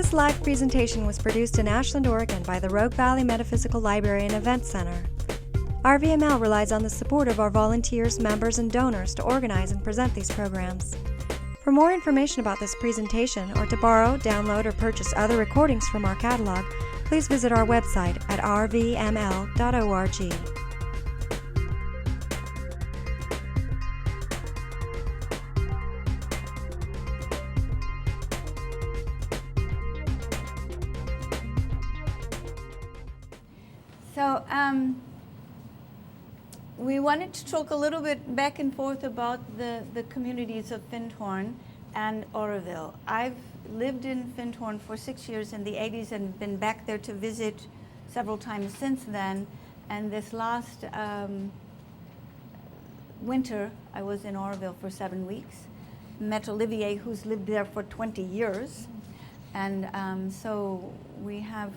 This live presentation was produced in Ashland, Oregon by the Rogue Valley Metaphysical Library and Event Center. RVML relies on the support of our volunteers, members, and donors to organize and present these programs. For more information about this presentation, or to borrow, download, or purchase other recordings from our catalog, please visit our website at rvml.org. So we wanted to talk a little bit back and forth about the communities of Findhorn and Auroville. I've lived in Findhorn for 6 years in the 80s and been back there to visit several times since then. And this last winter, I was in Auroville for 7 weeks. Met Olivier, who's lived there for 20 years. And so we have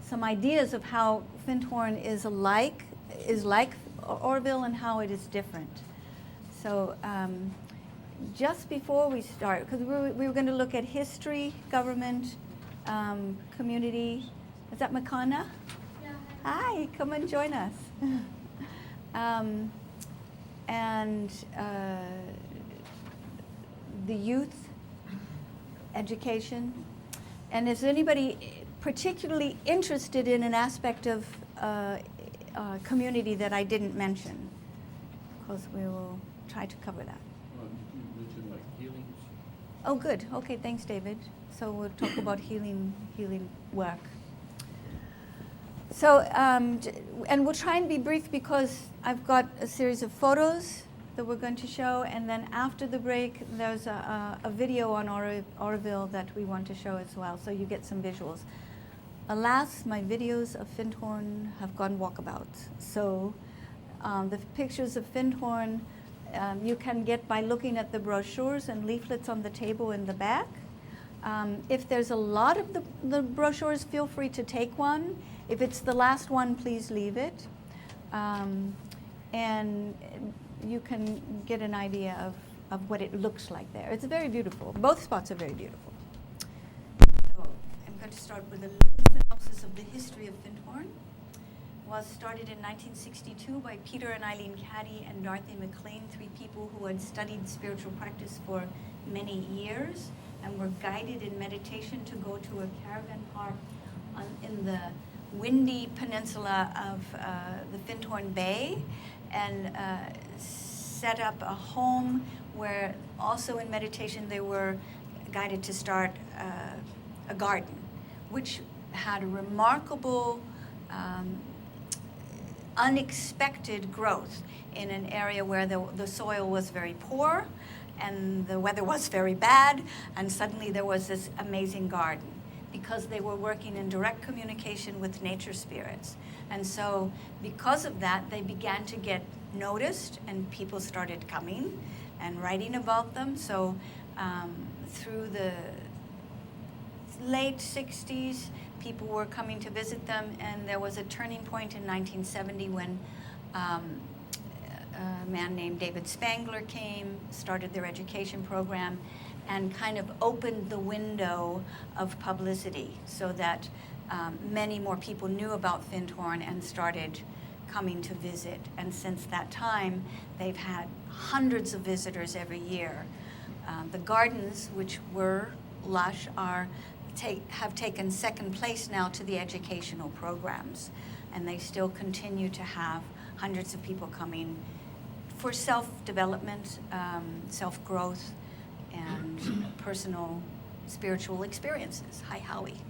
some ideas of how Findhorn is like Auroville and how it is different. So just before we start, because we were going to look at history, government, community. Is that Makana? Yeah. Hi, come and join us. And the youth, education. And is anybody particularly interested in an aspect of community that I didn't mention? Because we will try to cover that. You mentioned like healings. Oh, good. Okay, thanks, David. So we'll talk about healing work. So, and we'll try and be brief because I've got a series of photos that we're going to show, and then after the break, there's a video on Auroville that we want to show as well, so you get some visuals. Alas, my videos of Findhorn have gone walkabout. So the pictures of Findhorn you can get by looking at the brochures and leaflets on the table in the back. If there's a lot of the brochures, feel free to take one. If it's the last one, please leave it. And you can get an idea of what it looks like there. It's very beautiful. Both spots are very beautiful. So I'm going to start with a little synopsis of the history of Findhorn. It was started in 1962 by Peter and Eileen Caddy and Dorothy McLean, 3 people who had studied spiritual practice for many years and were guided in meditation to go to a caravan park in the windy peninsula of the Findhorn Bay and set up a home where also in meditation they were guided to start a garden, which had a remarkable unexpected growth in an area where the soil was very poor and the weather was very bad, and suddenly there was this amazing garden because they were working in direct communication with nature spirits. And so because of that, they began to get noticed and people started coming and writing about them. So through the late 60s, people were coming to visit them, and there was a turning point in 1970 when a man named David Spangler came, started their education program, and kind of opened the window of publicity so that many more people knew about Findhorn and started coming to visit. And since that time, they've had hundreds of visitors every year. The gardens, which were lush, have taken second place now to the educational programs, and they still continue to have hundreds of people coming for self-development, self-growth, and personal spiritual experiences. Hi, Howie.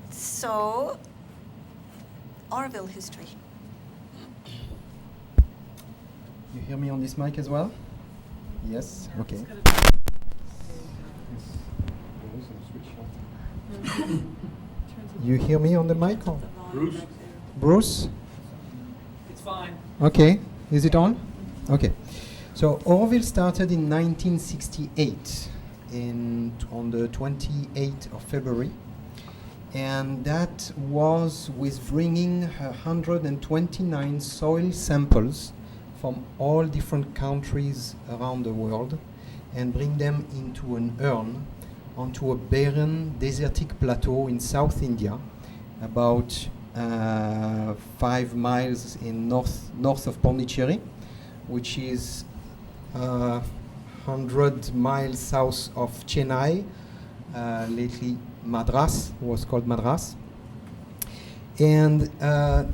So, Auroville history. You hear me on this mic as well? Yes? Okay. You hear me on the mic? Or? Bruce? Bruce? It's fine. Okay. Is it on? Okay. So Auroville started in 1968 on the 28th of February. And that was with bringing 129 soil samples from all different countries around the world and bring them into an urn onto a barren, desertic plateau in South India, about 5 miles in north of Pondicherry, which is 100 miles south of Chennai, lately Madras, was called Madras. And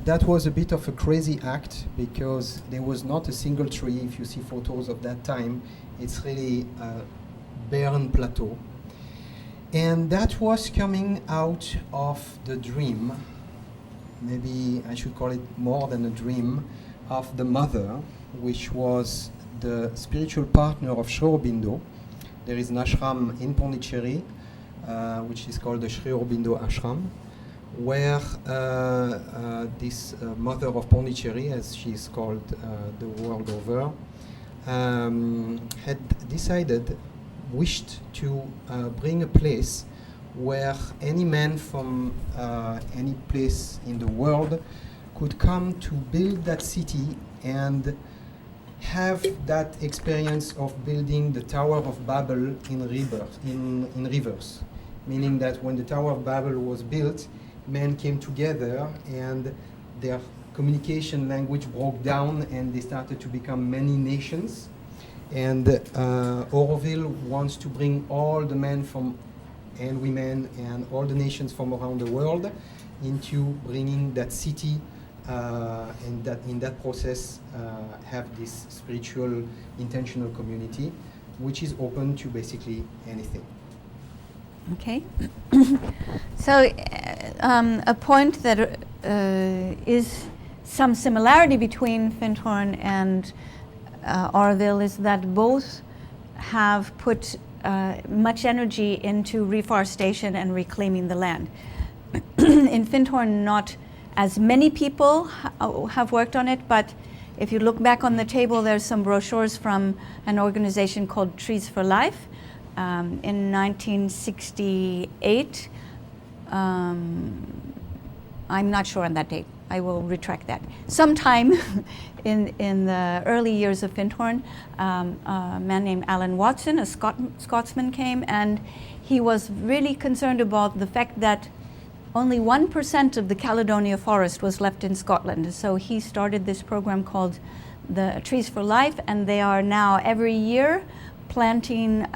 that was a bit of a crazy act because there was not a single tree. If you see photos of that time, it's really a barren plateau. And that was coming out of the dream, maybe I should call it more than a dream, of the mother, which was the spiritual partner of Sri Aurobindo. There is an ashram in Pondicherry, which is called the Sri Aurobindo ashram, where this mother of Pondicherry, as she is called the world over, had wished to bring a place where any man from any place in the world could come to build that city and have that experience of building the Tower of Babel in rivers. Meaning that when the Tower of Babel was built, men came together and their communication language broke down and they started to become many nations. And Auroville wants to bring all the men and women and all the nations from around the world into bringing that city and that in that process have this spiritual intentional community which is open to basically anything. Okay. So a point that is some similarity between Findhorn and Auroville is that both have put much energy into reforestation and reclaiming the land. In Findhorn, not as many people have worked on it, but if you look back on the table, there's some brochures from an organization called Trees for Life. In 1968, I'm not sure on that date. I will retract that. Sometime in the early years of Findhorn, a man named Alan Watson, a Scotsman, came, and he was really concerned about the fact that only 1% of the Caledonia forest was left in Scotland. So he started this program called the Trees for Life, and they are now every year planting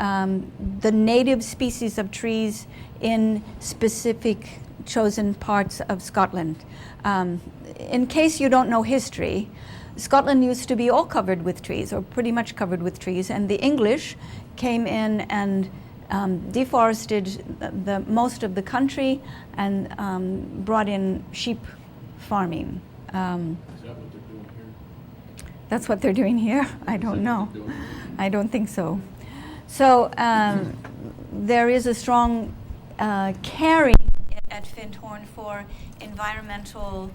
the native species of trees in specific chosen parts of Scotland. In case you don't know history, Scotland used to be all covered with trees, or pretty much covered with trees, and the English came in and deforested the most of the country and brought in sheep farming. Is that what they're doing here? That's what they're doing here? I don't know. I don't think so. So there is a strong caring at Findhorn for environmental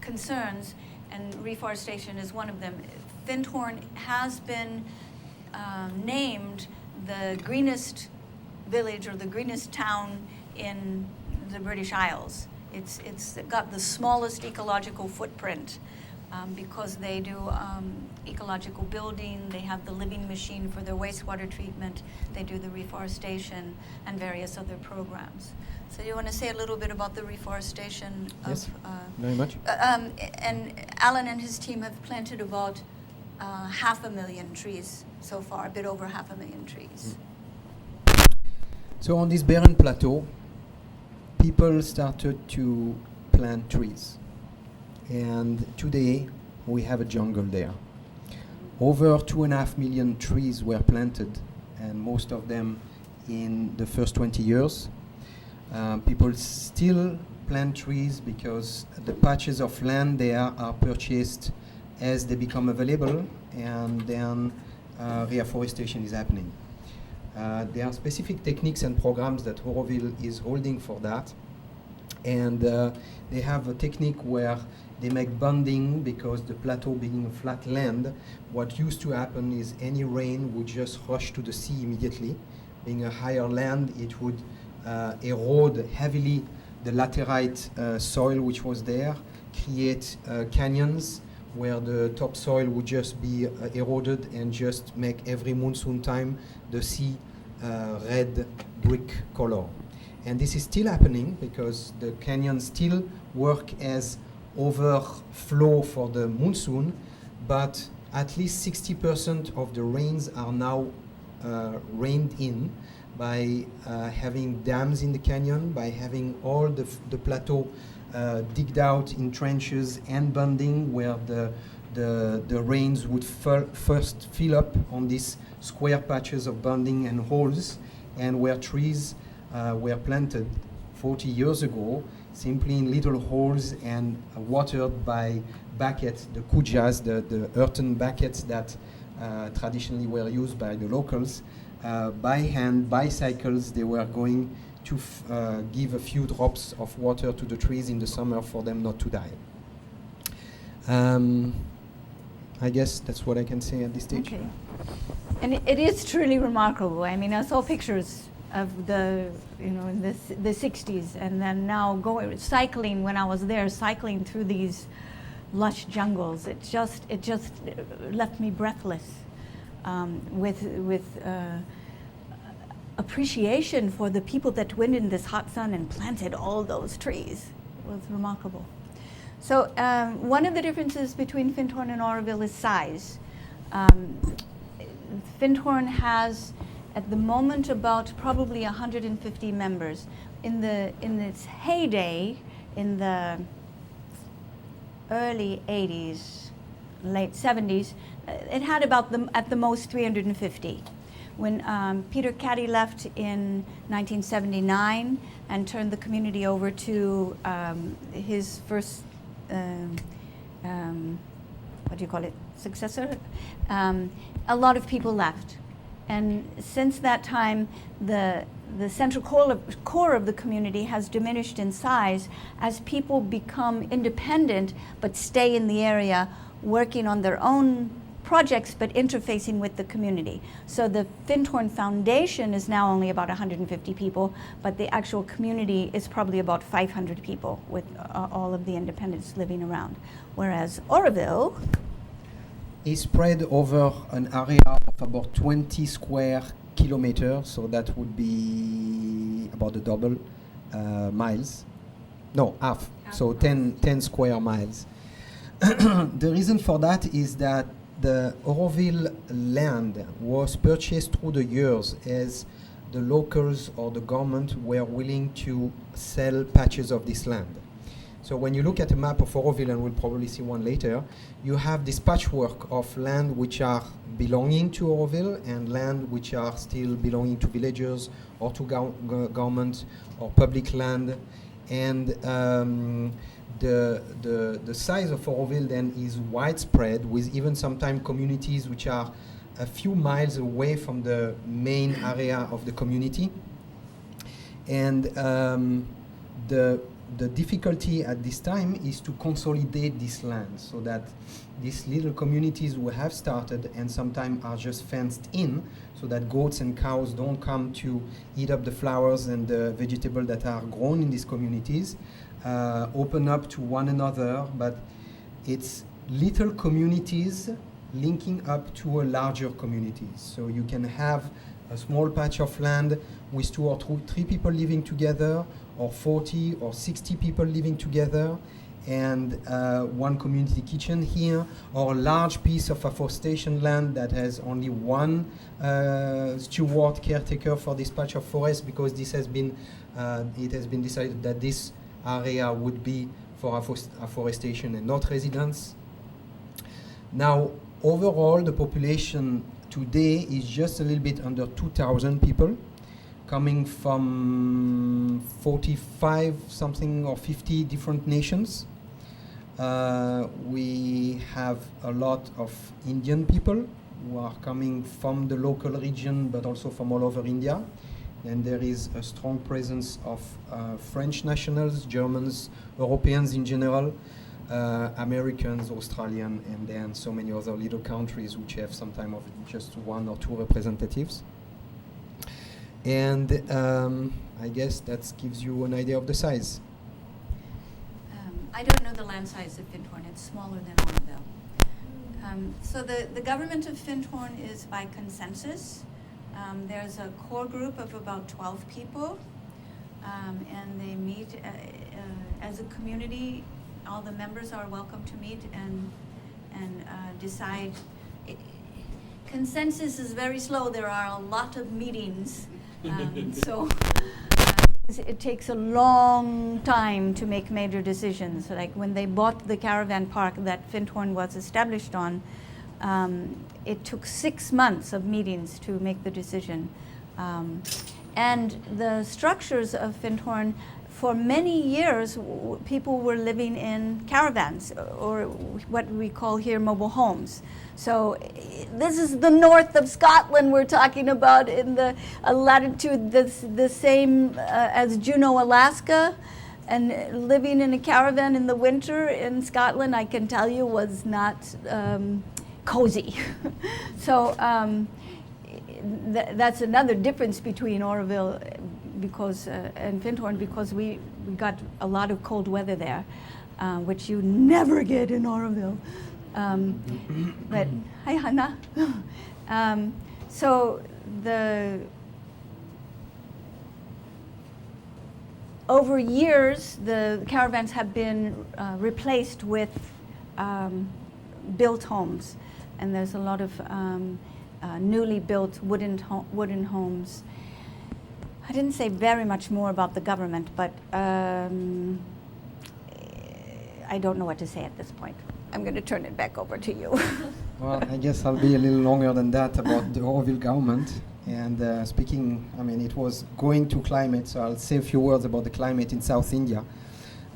concerns, and reforestation is one of them. Findhorn has been named the greenest village or the greenest town in the British Isles. It's got the smallest ecological footprint because they do ecological building, they have the living machine for their wastewater treatment, they do the reforestation and various other programs. So you want to say a little bit about the reforestation of... Yes, very much. And Alan and his team have planted about 500,000 trees so far, a bit over 500,000 trees. So on this barren plateau, people started to plant trees. And today we have a jungle there. Over 2.5 million trees were planted, and most of them in the first 20 years. People still plant trees because the patches of land there are purchased as they become available, and then reforestation is happening. There are specific techniques and programs that Auroville is holding for that. And they have a technique where they make bunding, because the plateau being a flat land, what used to happen is any rain would just rush to the sea immediately. Being a higher land, it would erode heavily the laterite soil which was there, create canyons where the topsoil would just be eroded and just make every monsoon time the sea red brick color. And this is still happening because the canyons still work as overflow for the monsoon, but at least 60% of the rains are now reined in by having dams in the canyon, by having all the plateau digged out in trenches and bunding where the rains would first fill up on these square patches of bunding and holes, and where trees were planted 40 years ago simply in little holes and watered by buckets, the kujas, the earthen buckets that traditionally were used by the locals. By hand, bicycles, they were going to give a few drops of water to the trees in the summer for them not to die. I guess that's what I can say at this stage. Okay. And it is truly remarkable. I mean, I saw pictures of the 60s, and then now cycling when I was there, cycling through these lush jungles. It just left me breathless with appreciation for the people that went in this hot sun and planted all those trees. It was remarkable. So one of the differences between Findhorn and Auroville is size. Findhorn has, at the moment, about probably 150 members. In its heyday, in the early 80s, late 70s, it had about at the most 350. When Peter Caddy left in 1979 and turned the community over to his first, successor, a lot of people left. And since that time, the central core of the community has diminished in size as people become independent but stay in the area working on their own projects but interfacing with the community. So the Findhorn Foundation is now only about 150 people, but the actual community is probably about 500 people with all of the independents living around. Whereas Auroville is spread over an area of about 20 square kilometers, so that would be about the double miles. No, half. So 10 square miles. The reason for that is that the Auroville land was purchased through the years as the locals or the government were willing to sell patches of this land. So when you look at a map of Auroville, and we'll probably see one later, you have this patchwork of land which are belonging to Auroville and land which are still belonging to villagers or to government or public land. And the size of Auroville then is widespread, with even sometimes communities which are a few miles away from the main area of the community. And the difficulty at this time is to consolidate this land so that these little communities we have started and sometimes are just fenced in so that goats and cows don't come to eat up the flowers and the vegetables that are grown in these communities, open up to one another, but it's little communities linking up to a larger community. So you can have a small patch of land with 2 or 3 people living together, or 40 or 60 people living together, and one community kitchen here, or a large piece of afforestation land that has only one steward caretaker for this patch of forest, because this has been it has been decided that this area would be for afforestation and not residence. Now, overall, the population today is just a little bit under 2,000 people, coming from 45 something or 50 different nations. We have a lot of Indian people who are coming from the local region, but also from all over India. And there is a strong presence of French nationals, Germans, Europeans in general, Americans, Australian, and then so many other little countries which have sometimes of just 1 or 2 representatives. And I guess that gives you an idea of the size. I don't know the land size of Findhorn. It's smaller than Auroville. So the government of Findhorn is by consensus. There's a core group of about 12 people, and they meet as a community. All the members are welcome to meet and decide. Consensus is very slow. There are a lot of meetings, so it takes a long time to make major decisions. Like when they bought the caravan park that Findhorn was established on, it took 6 months of meetings to make the decision. And the structures of Findhorn, for many years, people were living in caravans, or what we call here mobile homes. So this is the north of Scotland we're talking about, in the latitude that's the same as Juneau, Alaska. And living in a caravan in the winter in Scotland, I can tell you, was not cozy. So that's another difference between Auroville and Findhorn, because we got a lot of cold weather there, which you never get in Auroville. But hi, Hannah. So over years, the caravans have been replaced with built homes, and there's a lot of newly built wooden homes. I didn't say very much more about the government, but I don't know what to say at this point. I'm going to turn it back over to you. Well, I guess I'll be a little longer than that about the Auroville government. And speaking, it was going to climate, so I'll say a few words about the climate in South India,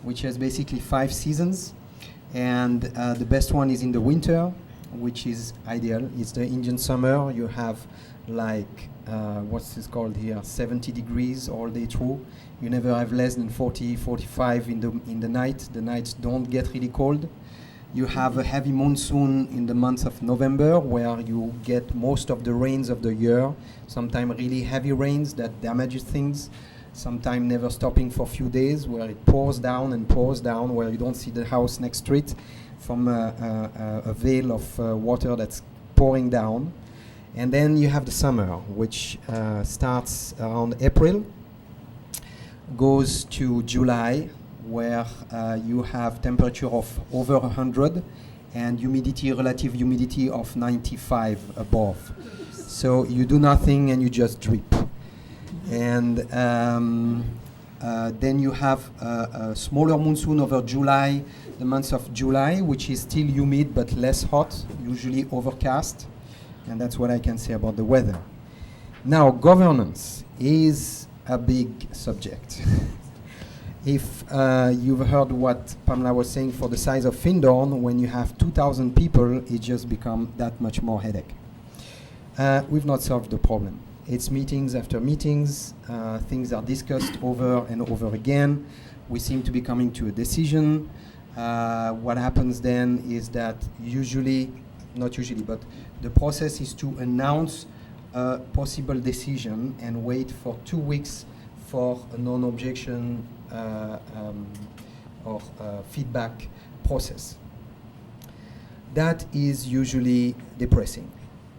which has basically 5 seasons. And the best one is in the winter, which is ideal. It's the Indian summer. You have what's this called here, 70 degrees all day through. You never have less than 40, 45 in the night. The nights don't get really cold. You have a heavy monsoon in the month of November, where you get most of the rains of the year, sometimes really heavy rains that damages things, sometimes never stopping for a few days, where it pours down, where you don't see the house next to it from a veil of water that's pouring down. And then you have the summer, which starts around April, goes to July, where you have temperature of over 100 and relative humidity of 95 above. So you do nothing and you just drip. And then you have a smaller monsoon over July, the month of July, which is still humid but less hot, usually overcast. And that's what I can say about the weather. Now, governance is a big subject. If you've heard what Pamela was saying for the size of Findhorn, when you have 2,000 people, it just becomes that much more headache. We've not solved the problem. It's meetings after meetings. Things are discussed over and over again. We seem to be coming to a decision. What happens then is that not usually, but the process is to announce a possible decision and wait for 2 weeks for a non-objection or feedback process. That is usually depressing.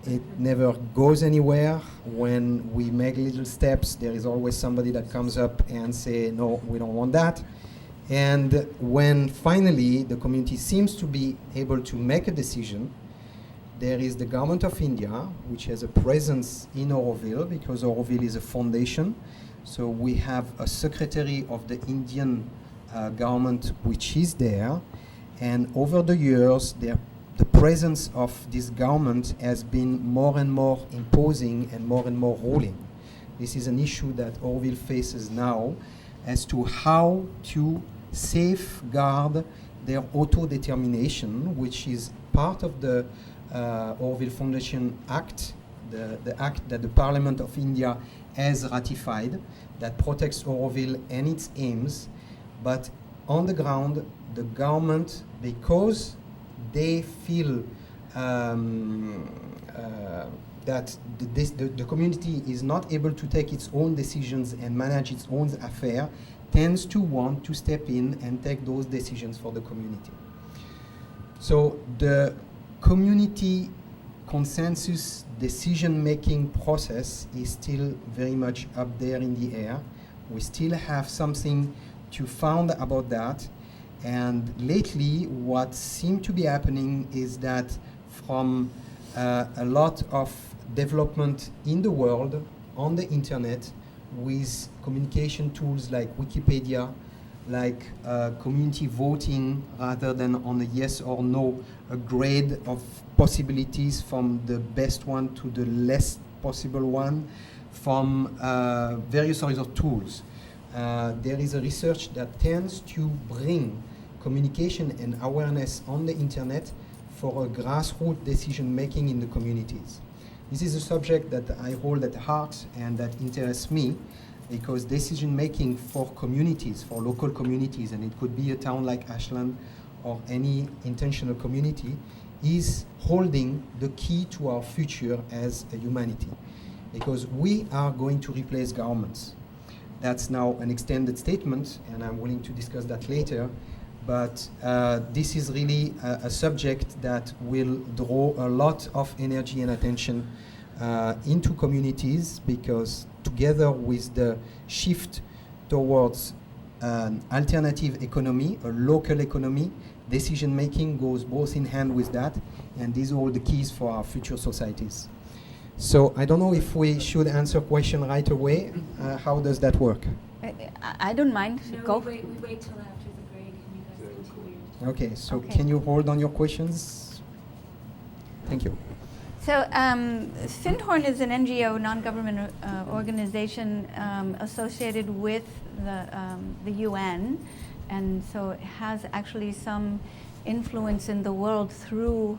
It never goes anywhere. When we make little steps, there is always somebody that comes up and say, no, we don't want that. And when finally the community seems to be able to make a decision, there is the government of India, which has a presence in Auroville, because Auroville is a foundation. So we have a secretary of the Indian government which is there, and over the years the presence of this government has been more and more imposing and more ruling. This is an issue that Auroville faces now, as to how to safeguard their auto-determination, which is part of the Auroville Foundation Act, the act that the Parliament of India has ratified, that protects Auroville and its aims. But on the ground, the government, because they feel that the community is not able to take its own decisions and manage its own affair, tends to want to step in and take those decisions for the community. So the community consensus decision-making process is still very much up there in the air. We still have something to found about that. And lately, what seems to be happening is that from a lot of development in the world, on the internet, with communication tools like Wikipedia, like community voting rather than on a yes or no, a grade of possibilities from the best one to the less possible one, from various other tools. There is a research that tends to bring communication and awareness on the internet for a grassroots decision making in the communities. This is a subject that I hold at heart and that interests me, because decision making for communities, for local communities, and it could be a town like Ashland or any intentional community, is holding the key to our future as a humanity. Because we are going to replace governments. That's now an extended statement, and I'm willing to discuss that later. But this is really a subject that will draw a lot of energy and attention into communities, because together with the shift towards an alternative economy, a local economy, decision making goes both in hand with that, and these are all the keys for our future societies. So I don't know if we should answer question right away. How does that work? I don't mind. No, Go. we wait till after the break and you guys continue. Okay, so Okay. can you hold on your questions? Thank you. So Findhorn is an NGO, non-government organization associated with the UN, and so it has actually some influence in the world through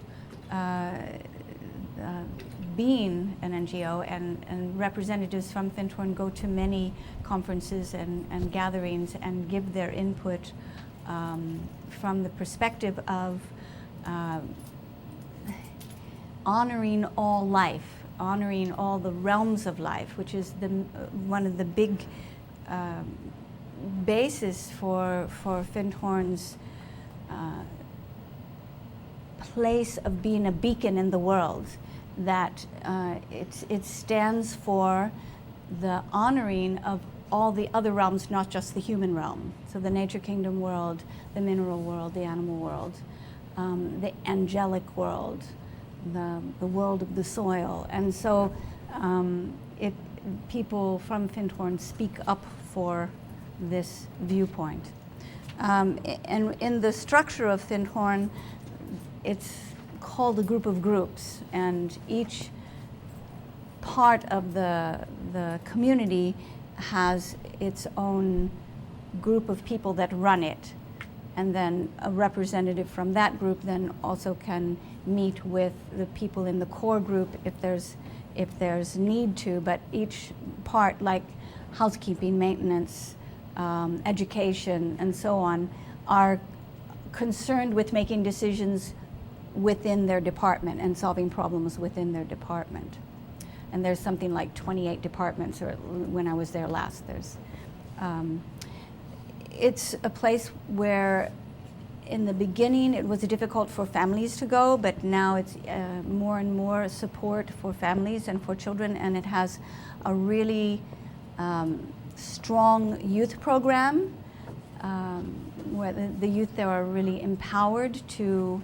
being an NGO, and representatives from Findhorn go to many conferences and gatherings and give their input from the perspective of honoring all life, honoring all the realms of life, which is one of the big basis for Findhorn's place of being a beacon in the world. That it stands for the honoring of all the other realms, not just the human realm. So the nature kingdom world, the mineral world, the animal world, the angelic world, the world of the soil. And so people from Findhorn speak up for this viewpoint. And in the structure of Findhorn, it's called a group of groups, and each part of the community has its own group of people that run it, and then a representative from that group then also can meet with the people in the core group if there's need to. But each part, like housekeeping, maintenance, education, and so on, are concerned with making decisions within their department and solving problems within their department. And there's something like 28 departments, or when I was there last, it's a place where in the beginning it was difficult for families to go, but now it's more and more support for families and for children, and it has a really strong youth program where the youth there are really empowered to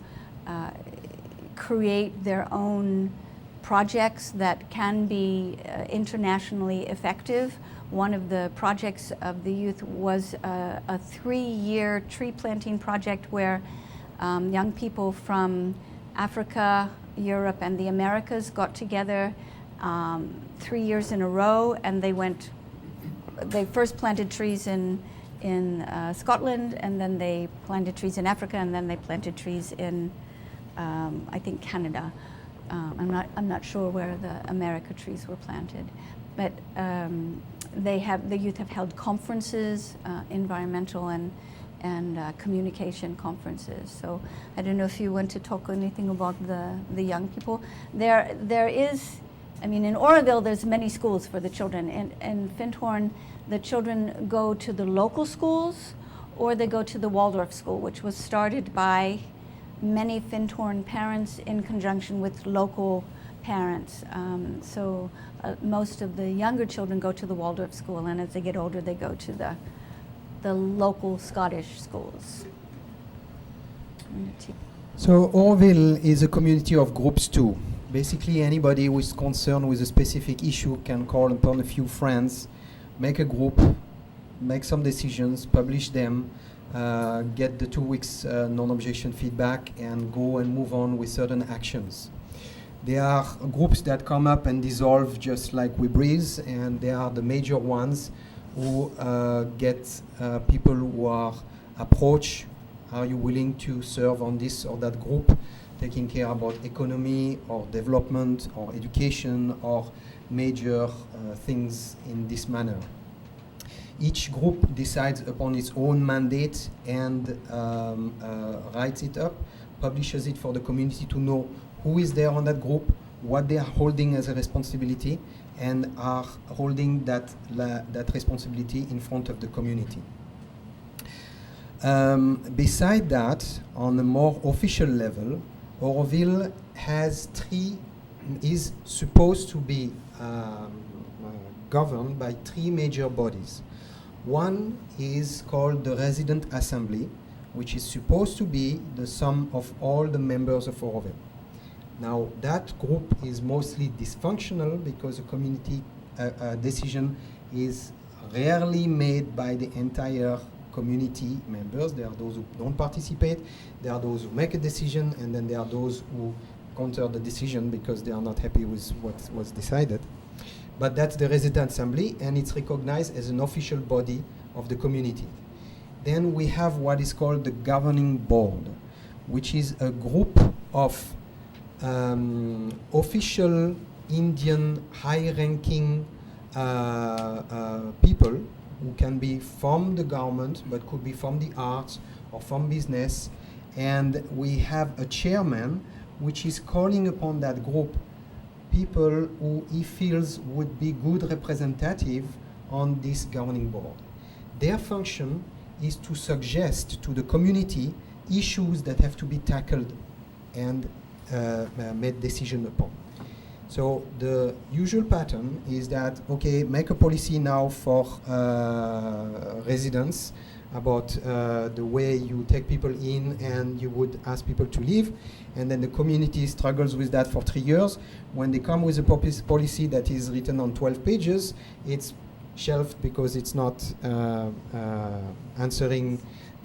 create their own projects that can be internationally effective. One of the projects of the youth was a 3-year tree planting project where young people from Africa, Europe, and the Americas got together 3 years in a row, and they first planted trees in Scotland, and then they planted trees in Africa, and then they planted trees in I think Canada. I'm not sure where the America trees were planted, but the youth have held conferences, environmental and communication conferences. So I don't know if you want to talk anything about the young people. There is, I mean, in Auroville there's many schools for the children. In Findhorn, the children go to the local schools, or they go to the Waldorf school, which was started by many Findhorn parents in conjunction with local parents. Most of the younger children go to the Waldorf school, and as they get older, they go to the local Scottish schools. So Auroville is a community of groups too. Basically, anybody who is concerned with a specific issue can call upon a few friends, make a group, make some decisions, publish them, get the 2 weeks non-objection feedback, and go and move on with certain actions. There are groups that come up and dissolve just like we breathe, and there are the major ones who get people who are approached. Are you willing to serve on this or that group, taking care about economy or development or education or major things in this manner? Each group decides upon its own mandate and writes it up, publishes it for the community to know who is there on that group, what they are holding as a responsibility, and are holding that responsibility in front of the community. Beside that, on a more official level, Auroville is supposed to be governed by 3 major bodies. One is called the Resident Assembly, which is supposed to be the sum of all the members of Auroville. Now, that group is mostly dysfunctional because a community decision is rarely made by the entire community members. There are those who don't participate, there are those who make a decision, and then there are those who counter the decision because they are not happy with what was decided. But that's the Resident Assembly, and it's recognized as an official body of the community. Then we have what is called the Governing Board, which is a group of official Indian high-ranking people who can be from the government, but could be from the arts or from business. And we have a chairman, which is calling upon that group people who he feels would be good representative on this governing board. Their function is to suggest to the community issues that have to be tackled and made decision upon. So the usual pattern is that, okay, make a policy now for residents about the way you take people in and you would ask people to leave, and then the community struggles with that for 3 years. When they come with a policy that is written on 12 pages, it's shelved because it's not answering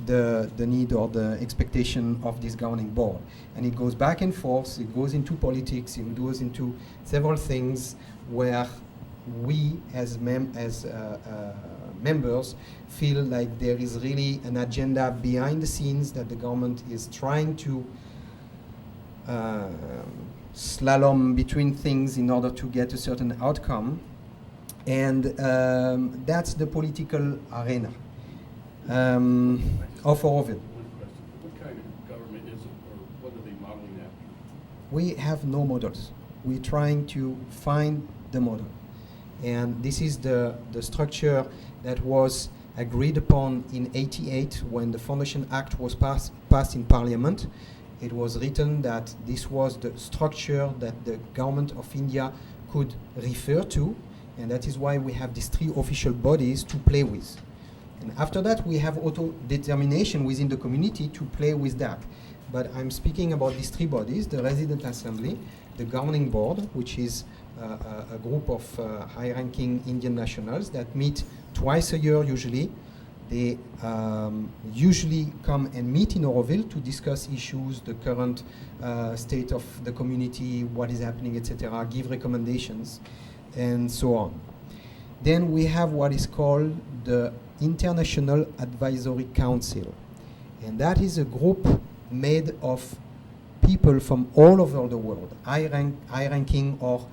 the need or the expectation of this governing board. And it goes back and forth, it goes into politics, it goes into several things where we as members feel like there is really an agenda behind the scenes that the government is trying to slalom between things in order to get a certain outcome. And that's the political arena of Auroville. One question. What kind of government is it, or what are they modeling after? We have no models. We're trying to find the model. And this is the structure that was agreed upon in '88 when the Foundation Act was passed in Parliament. It was written that this was the structure that the government of India could refer to, and that is why we have these 3 official bodies to play with. And after that, we have auto-determination within the community to play with that. But I'm speaking about these 3 bodies, the Resident Assembly, the Governing Board, which is a group of high-ranking Indian nationals that meet twice a year usually. They usually come and meet in Auroville to discuss issues, the current state of the community, what is happening, etc., give recommendations, and so on. Then we have what is called the International Advisory Council. And that is a group made of people from all over the world, high-ranking or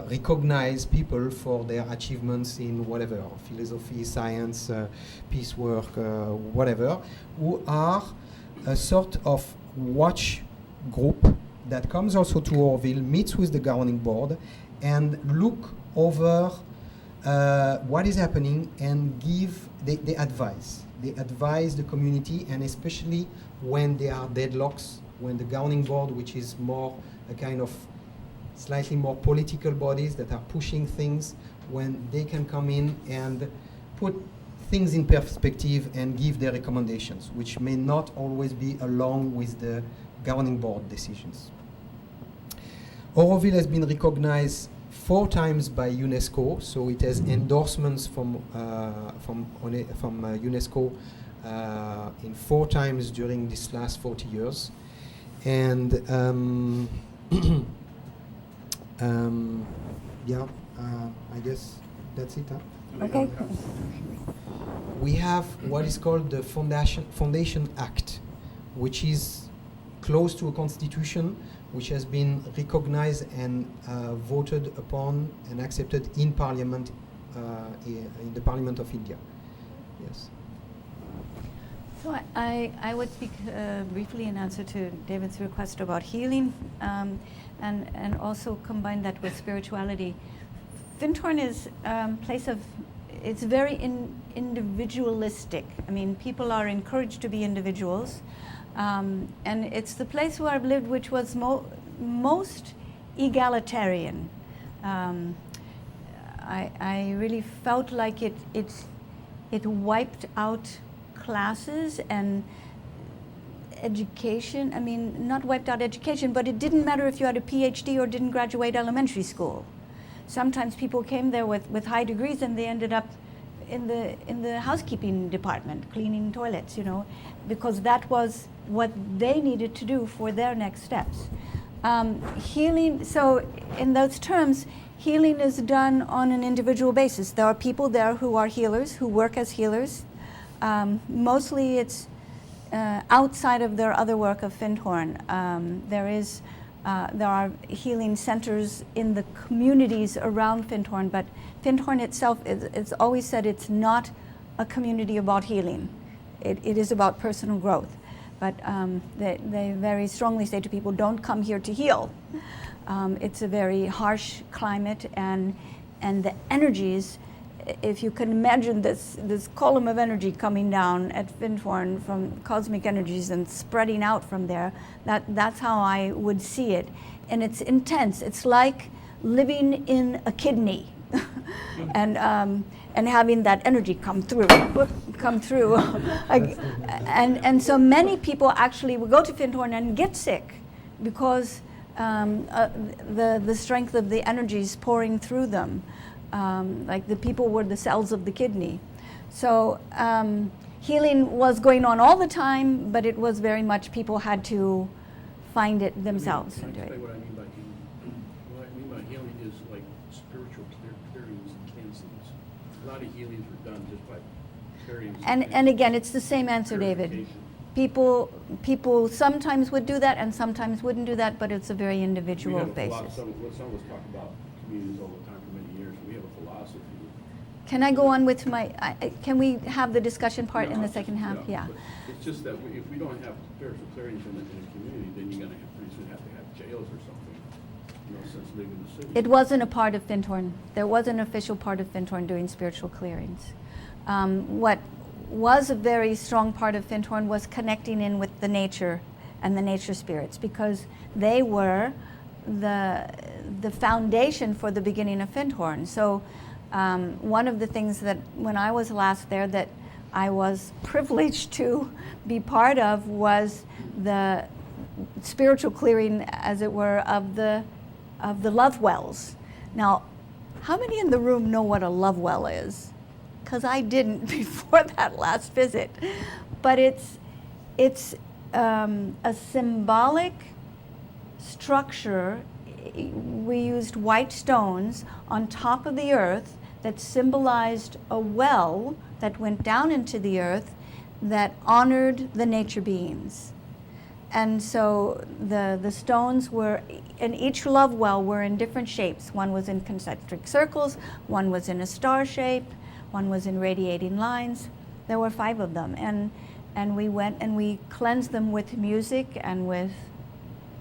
recognized people for their achievements in whatever, philosophy, science, peace work, whatever, who are a sort of watch group that comes also to Auroville, meets with the governing board, and look over what is happening and they advise. They advise the community, and especially when there are deadlocks, when the governing board, which is more a kind of slightly more political bodies that are pushing things, when they can come in and put things in perspective and give their recommendations, which may not always be along with the governing board decisions. Auroville has been recognized 4 times by UNESCO, so it has endorsements from UNESCO in 4 times during this last 40 years. And I guess that's it. Huh? Okay. We have what is called the Foundation Act, which is close to a constitution, which has been recognized and voted upon and accepted in Parliament, in the Parliament of India. Yes. So I would speak briefly in answer to David's request about healing, and also combine that with spirituality. Findhorn is a place of, it's very individualistic. I mean, people are encouraged to be individuals. And it's the place where I've lived which was most egalitarian. I really felt like it wiped out classes and education. I mean, not wiped out education, but it didn't matter if you had a PhD or didn't graduate elementary school. Sometimes people came there with high degrees and they ended up in the housekeeping department, cleaning toilets, you know, because that was what they needed to do for their next steps. Healing, so in those terms, healing is done on an individual basis. There are people there who are healers, who work as healers. Mostly it's outside of their other work of Findhorn. There are healing centers in the communities around Findhorn, but Findhorn itself, it's always said it's not a community about healing. It is about personal growth. But they very strongly say to people, don't come here to heal. It's a very harsh climate, and the energies, if you can imagine this column of energy coming down at Findhorn from cosmic energies and spreading out from there, that's how I would see it. And it's intense. It's like living in a kidney and having that energy come through. And so many people actually will go to Findhorn and get sick because the strength of the energies pouring through them. Like the people were the cells of the kidney. So healing was going on all the time, but it was very much people had to find it themselves. Can I explain what I mean by healing? What I mean by healing is like spiritual clearings and cleansings. A lot of healings were done just by clearings. And again, it's the same answer, David. People sometimes would do that and sometimes wouldn't do that, but it's a very individual basis. Some of us talk about communities all the time for many years. We have a philosophy. Can I go on with my, can we have the discussion part in the second half? Yeah. It's just that if we don't have spiritual clearings in a community, then you're going to pretty soon have to have jails or something. No sense living in the city. It wasn't a part of Findhorn. There was an official part of Findhorn doing spiritual clearings. What was a very strong part of Findhorn was connecting in with the nature and the nature spirits, because they were the foundation for the beginning of Findhorn. So one of the things that when I was last there that I was privileged to be part of was the spiritual clearing, as it were, of the love wells. Now, how many in the room know what a love well is? Because I didn't before that last visit. But it's a symbolic structure. We used white stones on top of the earth that symbolized a well that went down into the earth that honored the nature beings. And so the stones were, in each love well were in different shapes. One was in concentric circles, one was in a star shape, one was in radiating lines. There were 5 of them. And we went and we cleansed them with music and with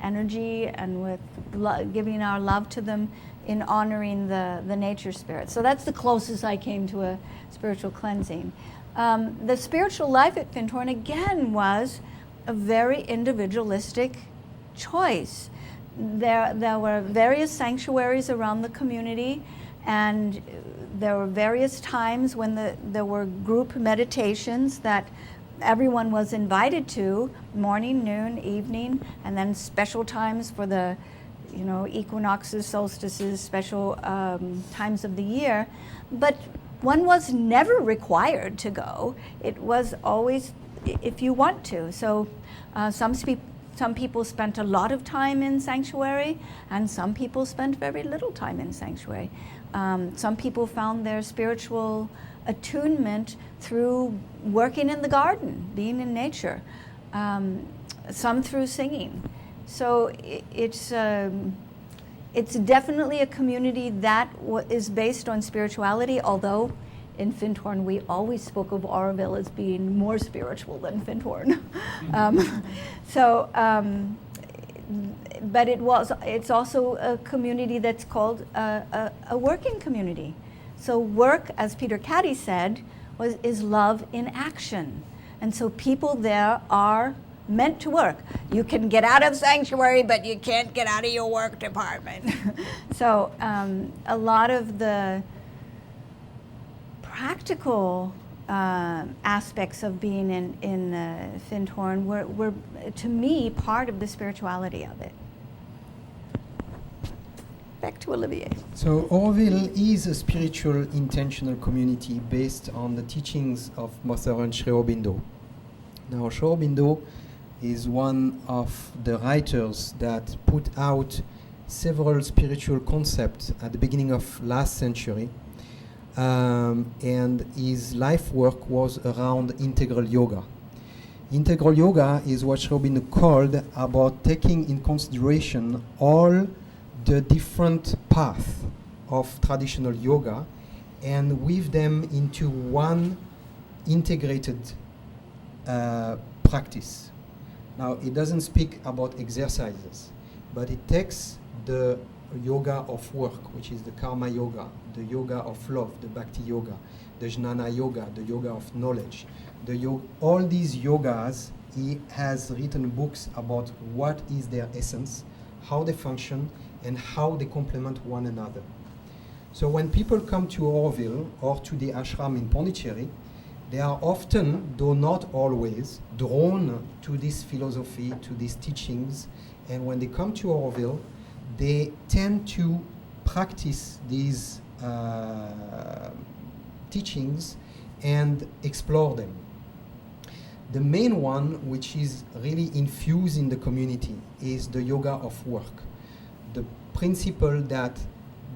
energy and with giving our love to them in honoring the nature spirit. So that's the closest I came to a spiritual cleansing. The spiritual life at Findhorn again was a very individualistic choice. There were various sanctuaries around the community, and there were various times when there were group meditations that everyone was invited to, morning, noon, evening, and then special times for the equinoxes, solstices, special times of the year. But one was never required to go. It was always if you want to. So some people spent a lot of time in sanctuary, and some people spent very little time in sanctuary. Some people found their spiritual attunement through working in the garden, being in nature, some through singing. So it's definitely a community that is based on spirituality, although in Findhorn we always spoke of Auroville as being more spiritual than Findhorn. But it's also a community that's called a working community. So work, as Peter Caddy said, is love in action. And so people there are meant to work. You can get out of sanctuary, but you can't get out of your work department. So a lot of the practical aspects of being in Findhorn were, to me, part of the spirituality of it. Back to Olivier. So Auroville is a spiritual intentional community based on the teachings of Mother and Sri Aurobindo. Now, Sri Aurobindo is one of the writers that put out several spiritual concepts at the beginning of last century, and his life work was around integral yoga. Integral yoga is what Sri Aurobindo called about taking in consideration all the different paths of traditional yoga and weave them into one integrated practice. Now, it doesn't speak about exercises, but it takes the yoga of work, which is the karma yoga, the yoga of love, the bhakti yoga, the jnana yoga, the yoga of knowledge, all these yogas. He has written books about what is their essence, how they function, and how they complement one another. So when people come to Auroville or to the ashram in Pondicherry, they are often, though not always, drawn to this philosophy, to these teachings, and when they come to Auroville, they tend to practice these teachings and explore them. The main one, which is really infused in the community, is the yoga of work. The principle that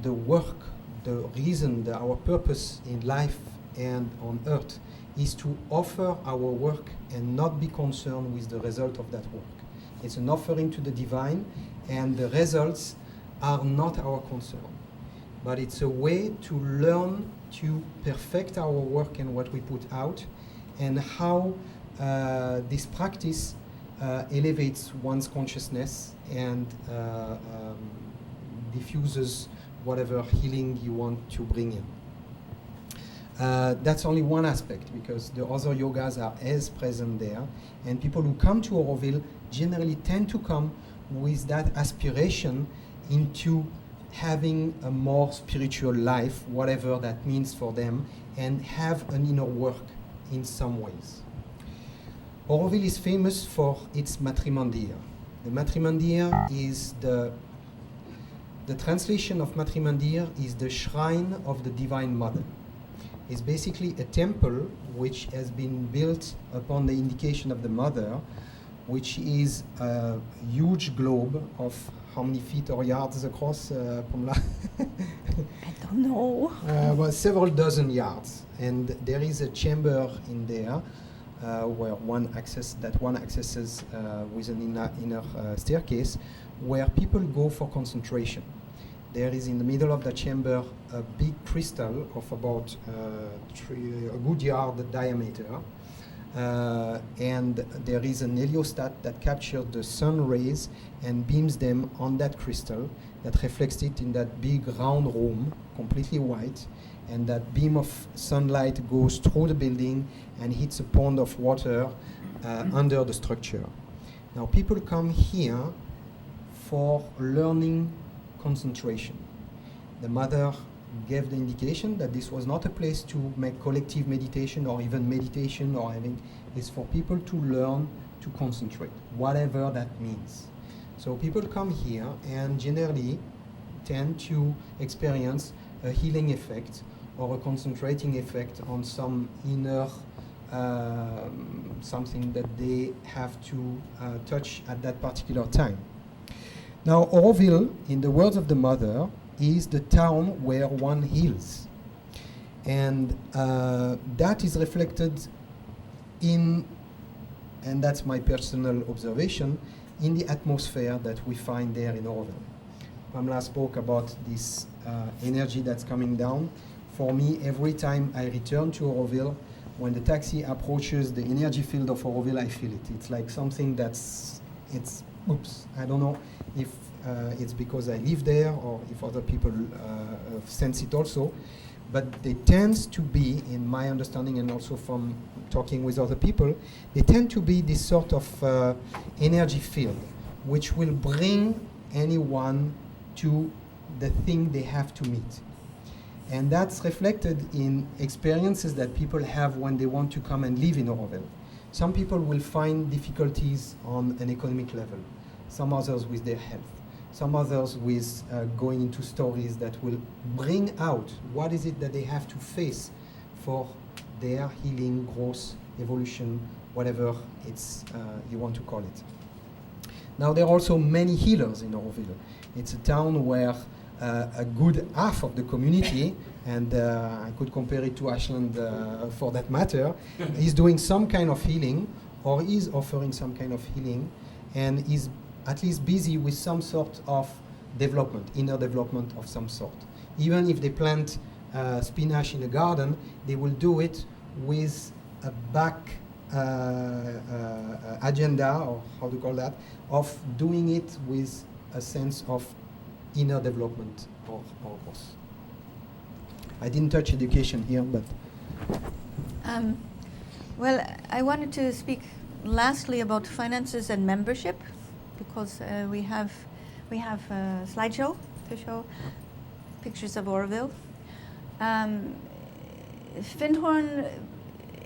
the work, the reason, our purpose in life and on earth is to offer our work and not be concerned with the result of that work. It's an offering to the divine, and the results are not our concern. But it's a way to learn to perfect our work and what we put out, and how this practice elevates one's consciousness and diffuses whatever healing you want to bring in. That's only one aspect, because the other yogas are as present there, and people who come to Auroville generally tend to come with that aspiration into having a more spiritual life, whatever that means for them, and have an inner work in some ways. Auroville is famous for its Matrimandir. The Matrimandir is the translation of Matrimandir is the shrine of the Divine Mother. It's basically a temple which has been built upon the indication of the Mother, which is a huge globe of how many feet or yards across, Pamala? I don't know. Well, several dozen yards. And there is a chamber in there where one accesses with an inner staircase, where people go for concentration. There is in the middle of the chamber a big crystal of about a good yard diameter, and there is an heliostat that captures the sun rays and beams them on that crystal, that reflects it in that big round room, completely white, and that beam of sunlight goes through the building and hits a pond of water under the structure. Now people come here for learning concentration. The mother gave the indication that this was not a place to make collective meditation or even meditation or having, it's for people to learn to concentrate, whatever that means. So people come here and generally tend to experience a healing effect or a concentrating effect on some inner something that they have to touch at that particular time. Now, Auroville, in the words of the mother, is the town where one heals. And that is reflected in, and that's my personal observation, in the atmosphere that we find there in Auroville. Pamela spoke about this energy that's coming down. For me, every time I return to Auroville, when the taxi approaches the energy field of Auroville, I feel it. It's like something that's, oops, I don't know if it's because I live there or if other people sense it also, but they tend to be, in my understanding and also from talking with other people, they tend to be this sort of energy field, which will bring anyone to the thing they have to meet. And that's reflected in experiences that people have when they want to come and live in Auroville. Some people will find difficulties on an economic level, some others with their health, some others with going into stories that will bring out what is it that they have to face for their healing, growth, evolution, whatever it's you want to call it. Now, there are also many healers in Auroville. It's a town where a good half of the community, and I could compare it to Ashland for that matter, is doing some kind of healing or is offering some kind of healing and is at least busy with some sort of development, inner development of some sort. Even if they plant spinach in a garden, they will do it with a back agenda, or how to call that, of doing it with a sense of inner development or growth. I didn't touch education here, but... Well, I wanted to speak lastly about finances and membership, because we have a slideshow to show pictures of Auroville. Findhorn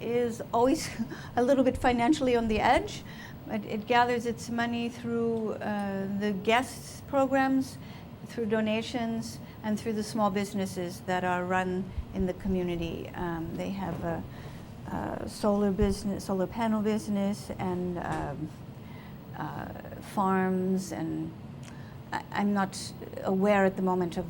is always a little bit financially on the edge, but it gathers its money through the guests programs, through donations, and through the small businesses that are run in the community. They have a solar business, solar panel business, and farms, and I'm not aware at the moment of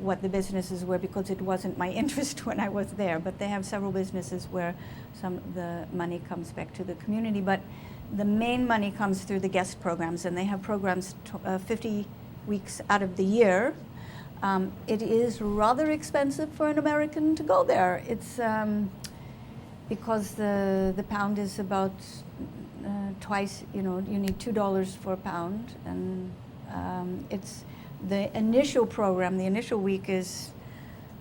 what the businesses were because it wasn't my interest when I was there, but they have several businesses where some of the money comes back to the community, but the main money comes through the guest programs, and they have programs 50 weeks out of the year. It is rather expensive for an American to go there. It's because the pound is about twice, you need $2 for a pound, and it's the initial program, the initial week is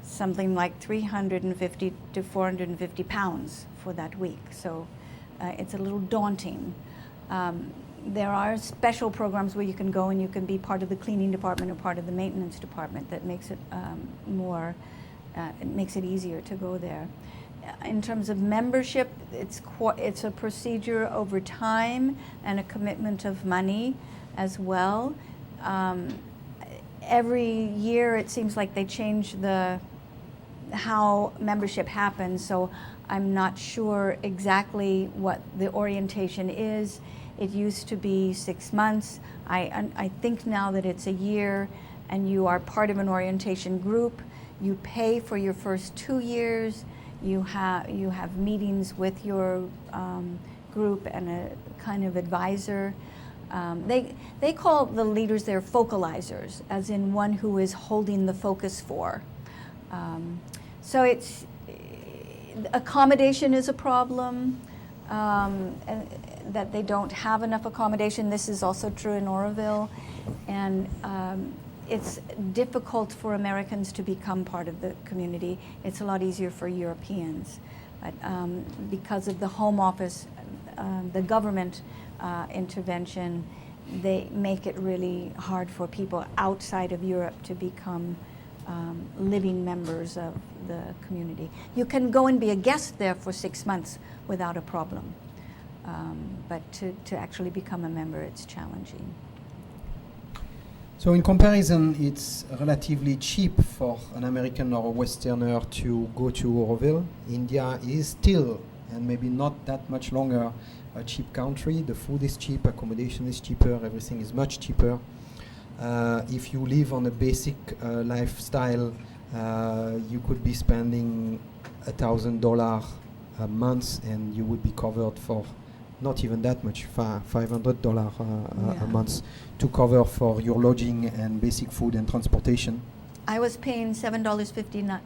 something like 350 to 450 pounds for that week. So it's a little daunting. There are special programs where you can go and you can be part of the cleaning department or part of the maintenance department that makes it it makes it easier to go there. In terms of membership, it's a procedure over time and a commitment of money as well. Every year it seems like they change how membership happens, so I'm not sure exactly what the orientation is. It used to be 6 months. I think now that it's a year, and you are part of an orientation group. You pay for your first 2 years. You have meetings with your group and a kind of advisor. They call the leaders there focalizers, as in one who is holding the focus for. So it's accommodation is a problem. That they don't have enough accommodation. This is also true in Auroville, and it's difficult for Americans to become part of the community. It's a lot easier for Europeans, but because of the home office the government intervention, they make it really hard for people outside of Europe to become living members of the community. You can go and be a guest there for 6 months without a problem, but to actually become a member, it's challenging. So in comparison, it's relatively cheap for an American or a Westerner to go to Auroville. India is still, and maybe not that much longer, a cheap country. The food is cheap, accommodation is cheaper, everything is much cheaper. If you live on a basic lifestyle, you could be spending $1,000 a month and you would be covered for not even that much, $500 a month to cover for your lodging and basic food and transportation. I was paying $7.50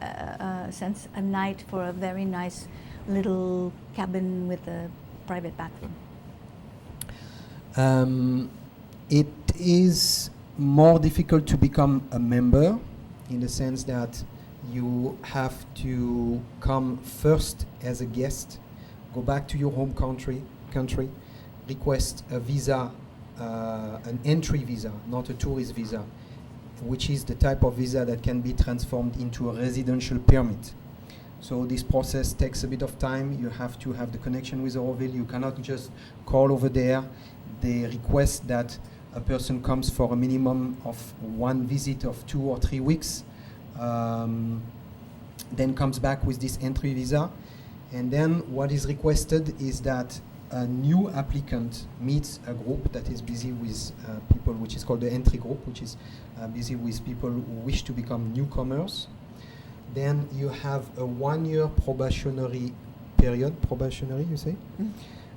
a night for a very nice little cabin with a private bathroom. It is more difficult to become a member in the sense that you have to come first as a guest, go back to your home country, request a visa, an entry visa, not a tourist visa, which is the type of visa that can be transformed into a residential permit. So this process takes a bit of time. You have to have the connection with Auroville. You cannot just call over there. They request that a person comes for a minimum of one visit of 2 or 3 weeks, then comes back with this entry visa. And then what is requested is that a new applicant meets a group that is busy with people, which is called the entry group, which is busy with people who wish to become newcomers. Then you have a 1-year probationary period, you say?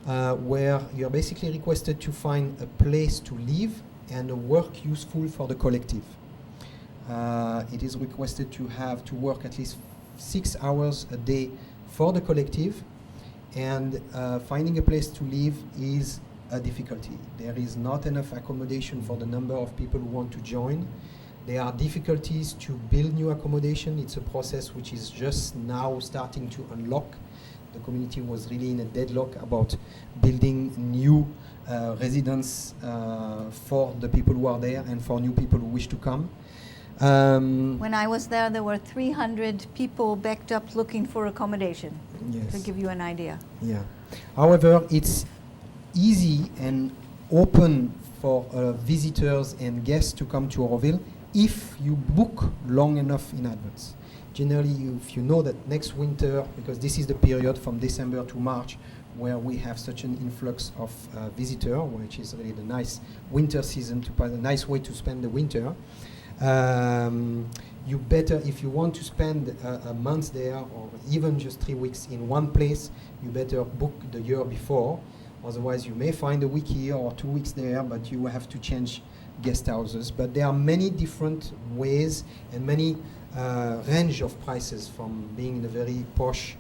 Where you're basically requested to find a place to live and a work useful for the collective. It is requested to have to work at least 6 hours a day for the collective, and finding a place to live is a difficulty. There is not enough accommodation for the number of people who want to join. There are difficulties to build new accommodation. It's a process which is just now starting to unlock. The community was really in a deadlock about building new residence for the people who are there and for new people who wish to come. When I was there were 300 people backed up looking for accommodation, to give you an idea. Yeah. However, it's easy and open for visitors and guests to come to Auroville if you book long enough in advance. Generally, if you know that next winter, because this is the period from December to March where we have such an influx of visitors, which is really the nice winter season, a nice way to spend the winter. You better, if you want to spend a month there or even just 3 weeks in one place, you better book the year before. Otherwise, you may find a week here or 2 weeks there, but you have to change guest houses. But there are many different ways and many range of prices, from being in a very posh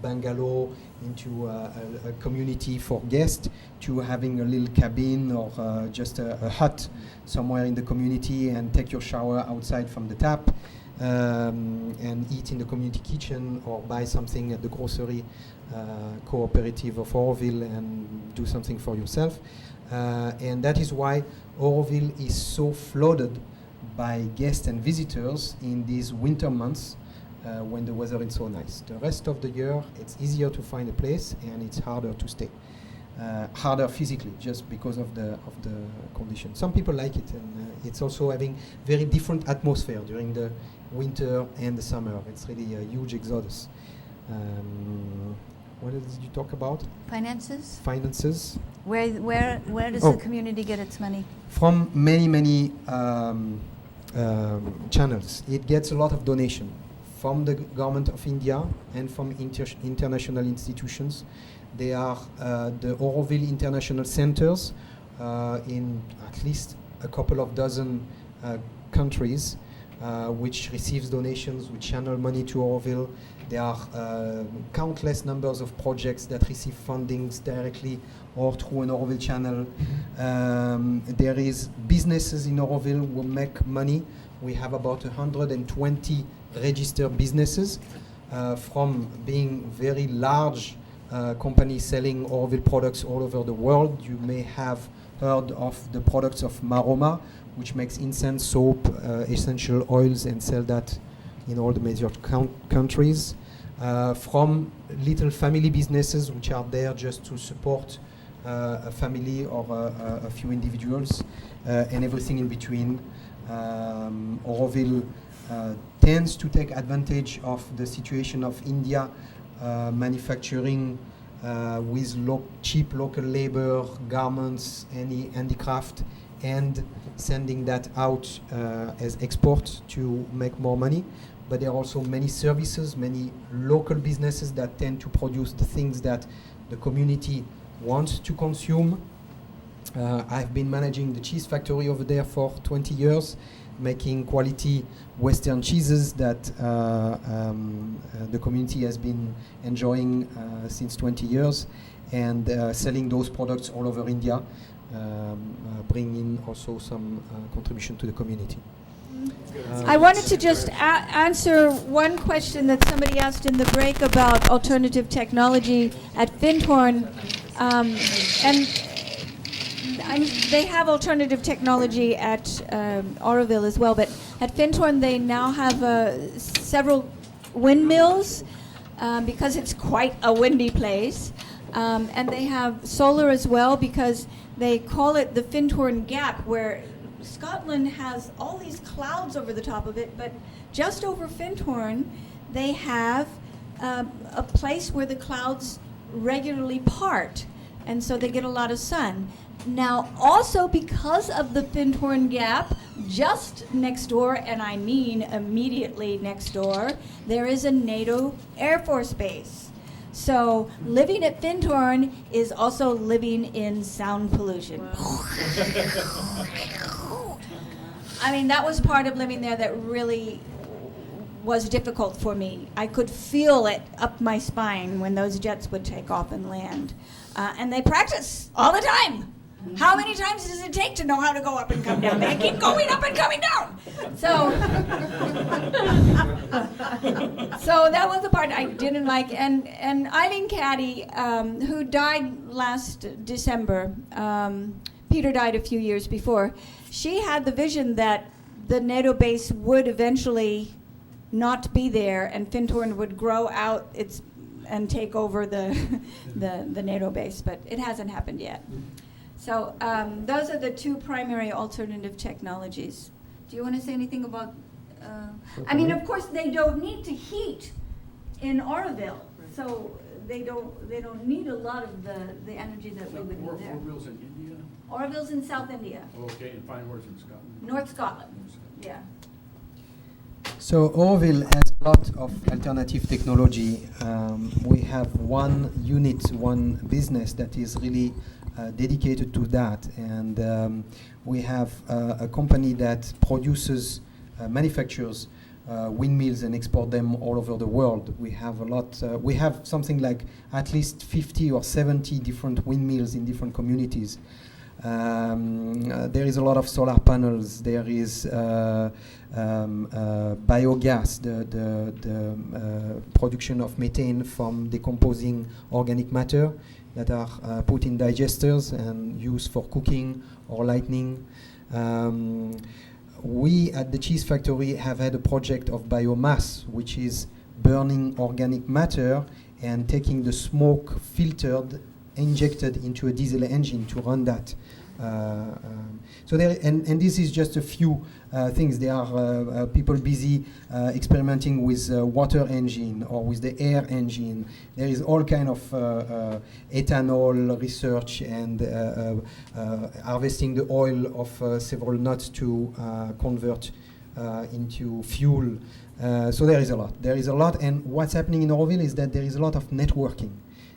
bungalow into a community for guests to having a little cabin or just a hut somewhere in the community and take your shower outside from the tap and eat in the community kitchen or buy something at the grocery cooperative of Auroville and do something for yourself. And that is why Auroville is so flooded by guests and visitors in these winter months when the weather is so nice. The rest of the year, it's easier to find a place and it's harder to stay. Harder physically, just because of the conditions. Some people like it, and it's also having very different atmosphere during the winter and the summer. It's really a huge exodus. What else did you talk about? Finances? Finances. Where does the community get its money? From many channels. It gets a lot of donation from the government of India and from international institutions. They are the Auroville International Centers in at least a couple of dozen countries, which receives donations, which channel money to Auroville. There are countless numbers of projects that receive fundings directly or through an Auroville channel. There is businesses in Auroville who make money. We have about 120 registered businesses, from being very large company selling Auroville products all over the world. You may have heard of the products of Maroma, which makes incense, soap, essential oils, and sell that in all the major countries. From little family businesses which are there just to support a family or a few individuals, and everything in between. Auroville tends to take advantage of the situation of India, manufacturing with cheap local labor, garments, any handicraft, and sending that out as export to make more money. But there are also many services, many local businesses that tend to produce the things that the community wants to consume. I've been managing the cheese factory over there for 20 years, making quality Western cheeses that the community has been enjoying since 20 years, and selling those products all over India, bringing also some contribution to the community. I wanted to just answer one question that somebody asked in the break about alternative technology at Findhorn. They have alternative technology at Auroville as well, but at Findhorn they now have several windmills because it's quite a windy place. And they have solar as well because they call it the Findhorn Gap, where Scotland has all these clouds over the top of it, but just over Findhorn they have a place where the clouds regularly part, and so they get a lot of sun. Now, also because of the Findhorn Gap, just next door, and I mean immediately next door, there is a NATO Air Force Base. So living at Findhorn is also living in sound pollution. I mean, that was part of living there that really was difficult for me. I could feel it up my spine when those jets would take off and land. And they practice all the time. How many times does it take to know how to go up and come down? They keep going up and coming down. So that was the part I didn't like. And Eileen Caddy, who died last December, Peter died a few years before, she had the vision that the NATO base would eventually not be there and Findhorn would grow out and take over the NATO base, but it hasn't happened yet. So those are the two primary alternative technologies. Do you want to say anything about? I mean, of course, they don't need to heat in Auroville, so they don't need a lot of the energy that we would need there. Auroville's in India? Auroville's in South India. Okay, and Findhorn's in Scotland? North Scotland, yeah. So Auroville has a lot of alternative technology. We have one unit, one business that is really dedicated to that, and we have a company that manufactures windmills and export them all over the world. We have a lot. We have something like at least 50 or 70 different windmills in different communities. There is a lot of solar panels. There is biogas, the production of methane from decomposing organic matter that are put in digesters and used for cooking or lighting. We at the cheese factory have had a project of biomass, which is burning organic matter and taking the smoke filtered, injected into a diesel engine to run that. So there, and this is just a few things. There are people busy experimenting with water engine or with the air engine. There is all kind of ethanol research and harvesting the oil of several nuts to convert into fuel. So there is a lot. There is a lot, and what's happening in Auroville is that there is a lot of networking.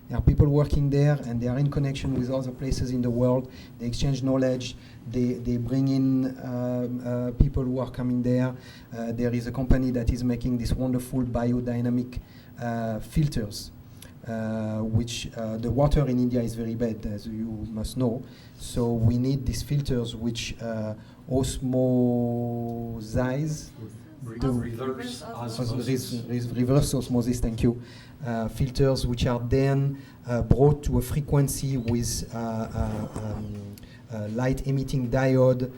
There are people working there, and they are in connection with other places in the world. They exchange knowledge. They bring in people who are coming there. There is a company that is making this wonderful biodynamic filters, which the water in India is very bad, as you must know. So we need these filters which osmosize. Reverse reverse osmosis, thank you, filters which are then brought to a frequency with light emitting diode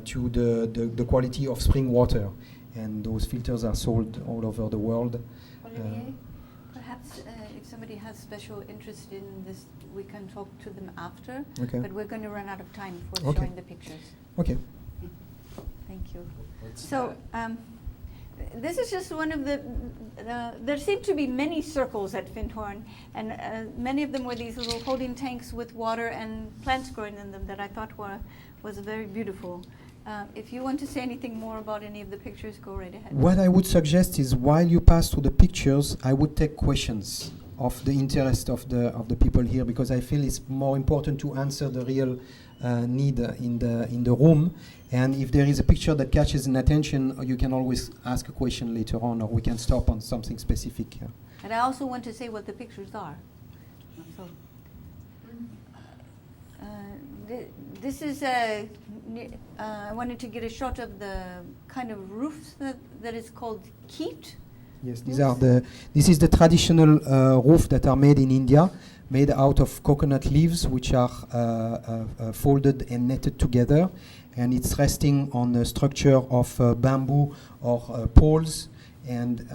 to the quality of spring water, and those filters are sold all over the world. Olivier, perhaps if somebody has special interest in this, we can talk to them after, Okay. but we're going to run out of time for Okay. showing the pictures. Okay. Thank you. So this is just one of the, there seem to be many circles at Findhorn, and many of them were these little holding tanks with water and plants growing in them that I thought was very beautiful. If you want to say anything more about any of the pictures, go right ahead. What I would suggest is, while you pass through the pictures, I would take questions of the interest of the people here, because I feel it's more important to answer the real need in the room. And if there is a picture that catches an attention, you can always ask a question later on, or we can stop on something specific. And I also want to say what the pictures are. So, this is I wanted to get a shot of the kind of roofs that is called keet. Yes, this is the traditional roof that are made in India, made out of coconut leaves, which are folded and netted together, and it's resting on a structure of bamboo or poles, and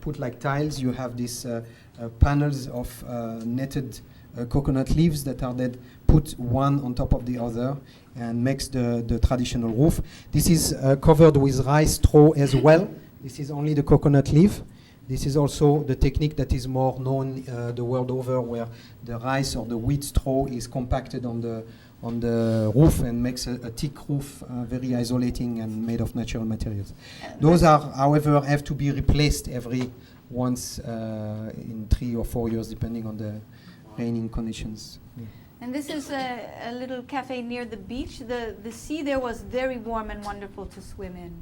put like tiles. You have these panels of netted coconut leaves that are then put one on top of the other, and makes the traditional roof. This is covered with rice straw as well. This is only the coconut leaf. This is also the technique that is more known the world over, where the rice or the wheat straw is compacted on the roof and makes a thick roof, very isolating and made of natural materials. Those are, however, have to be replaced every once in 3 or 4 years, depending on the raining conditions. Yeah. And this is a little cafe near the beach. The sea there was very warm and wonderful to swim in.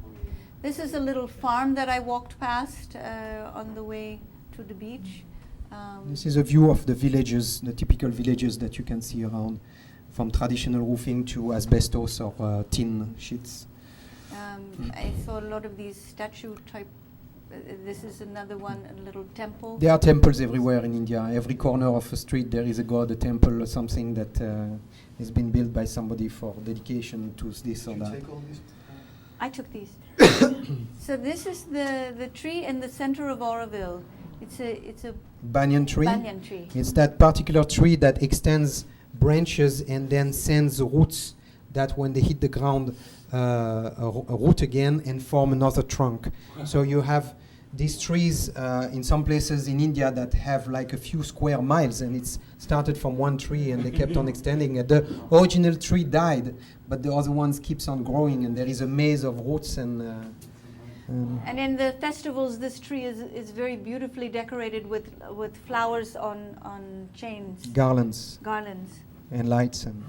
This is a little farm that I walked past on the way to the beach. This is a view of the villages, the typical villages that you can see around, from traditional roofing to asbestos or tin sheets. I saw a lot of these statue type. This is another one, a little temple. There are temples everywhere in India. Every corner of a street there is a god, a temple, or something that has been built by somebody for dedication to this or that. I took these. So this is the tree in the center of Auroville. It's a Banyan tree. banyan tree. It's that particular tree that extends branches and then sends roots that, when they hit the ground, a root again and form another trunk. So you have these trees in some places in India that have like a few square miles, and it's started from one tree and they kept on extending it. The original tree died, but the other ones keeps on growing, and there is a maze of roots and in the festivals, this tree is very beautifully decorated with flowers on chains. garlands Garlands. and lights. And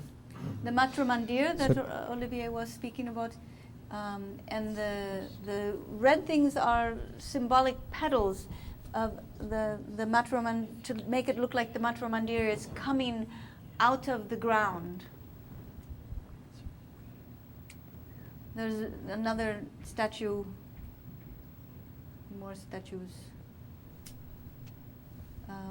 The Matrimandir that So- Olivier was speaking about, and the red things are symbolic petals of the Matrimandir, to make it look like the Matrimandir is coming out of the ground. There's another statue, more statues.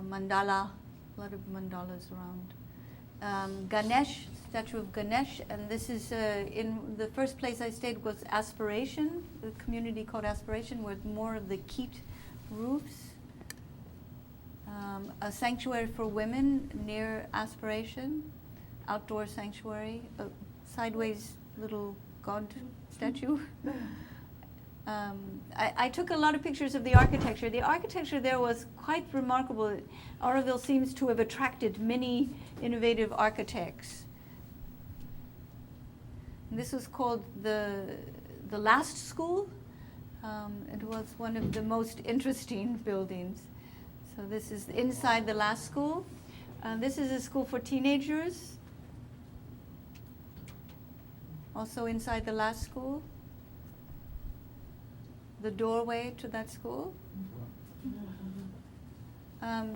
Mandala, a lot of mandalas around. Ganesh, statue of Ganesh, and this is in the first place I stayed was Aspiration, the community called Aspiration, with more of the keet roofs. A sanctuary for women near Aspiration, outdoor sanctuary, a sideways little god statue. I took a lot of pictures of the architecture. The architecture there was quite remarkable. Auroville seems to have attracted many innovative architects. And this was called the Last School. It was one of the most interesting buildings. So this is inside the Last School. This is a school for teenagers. Also inside the Last School. The doorway to that school.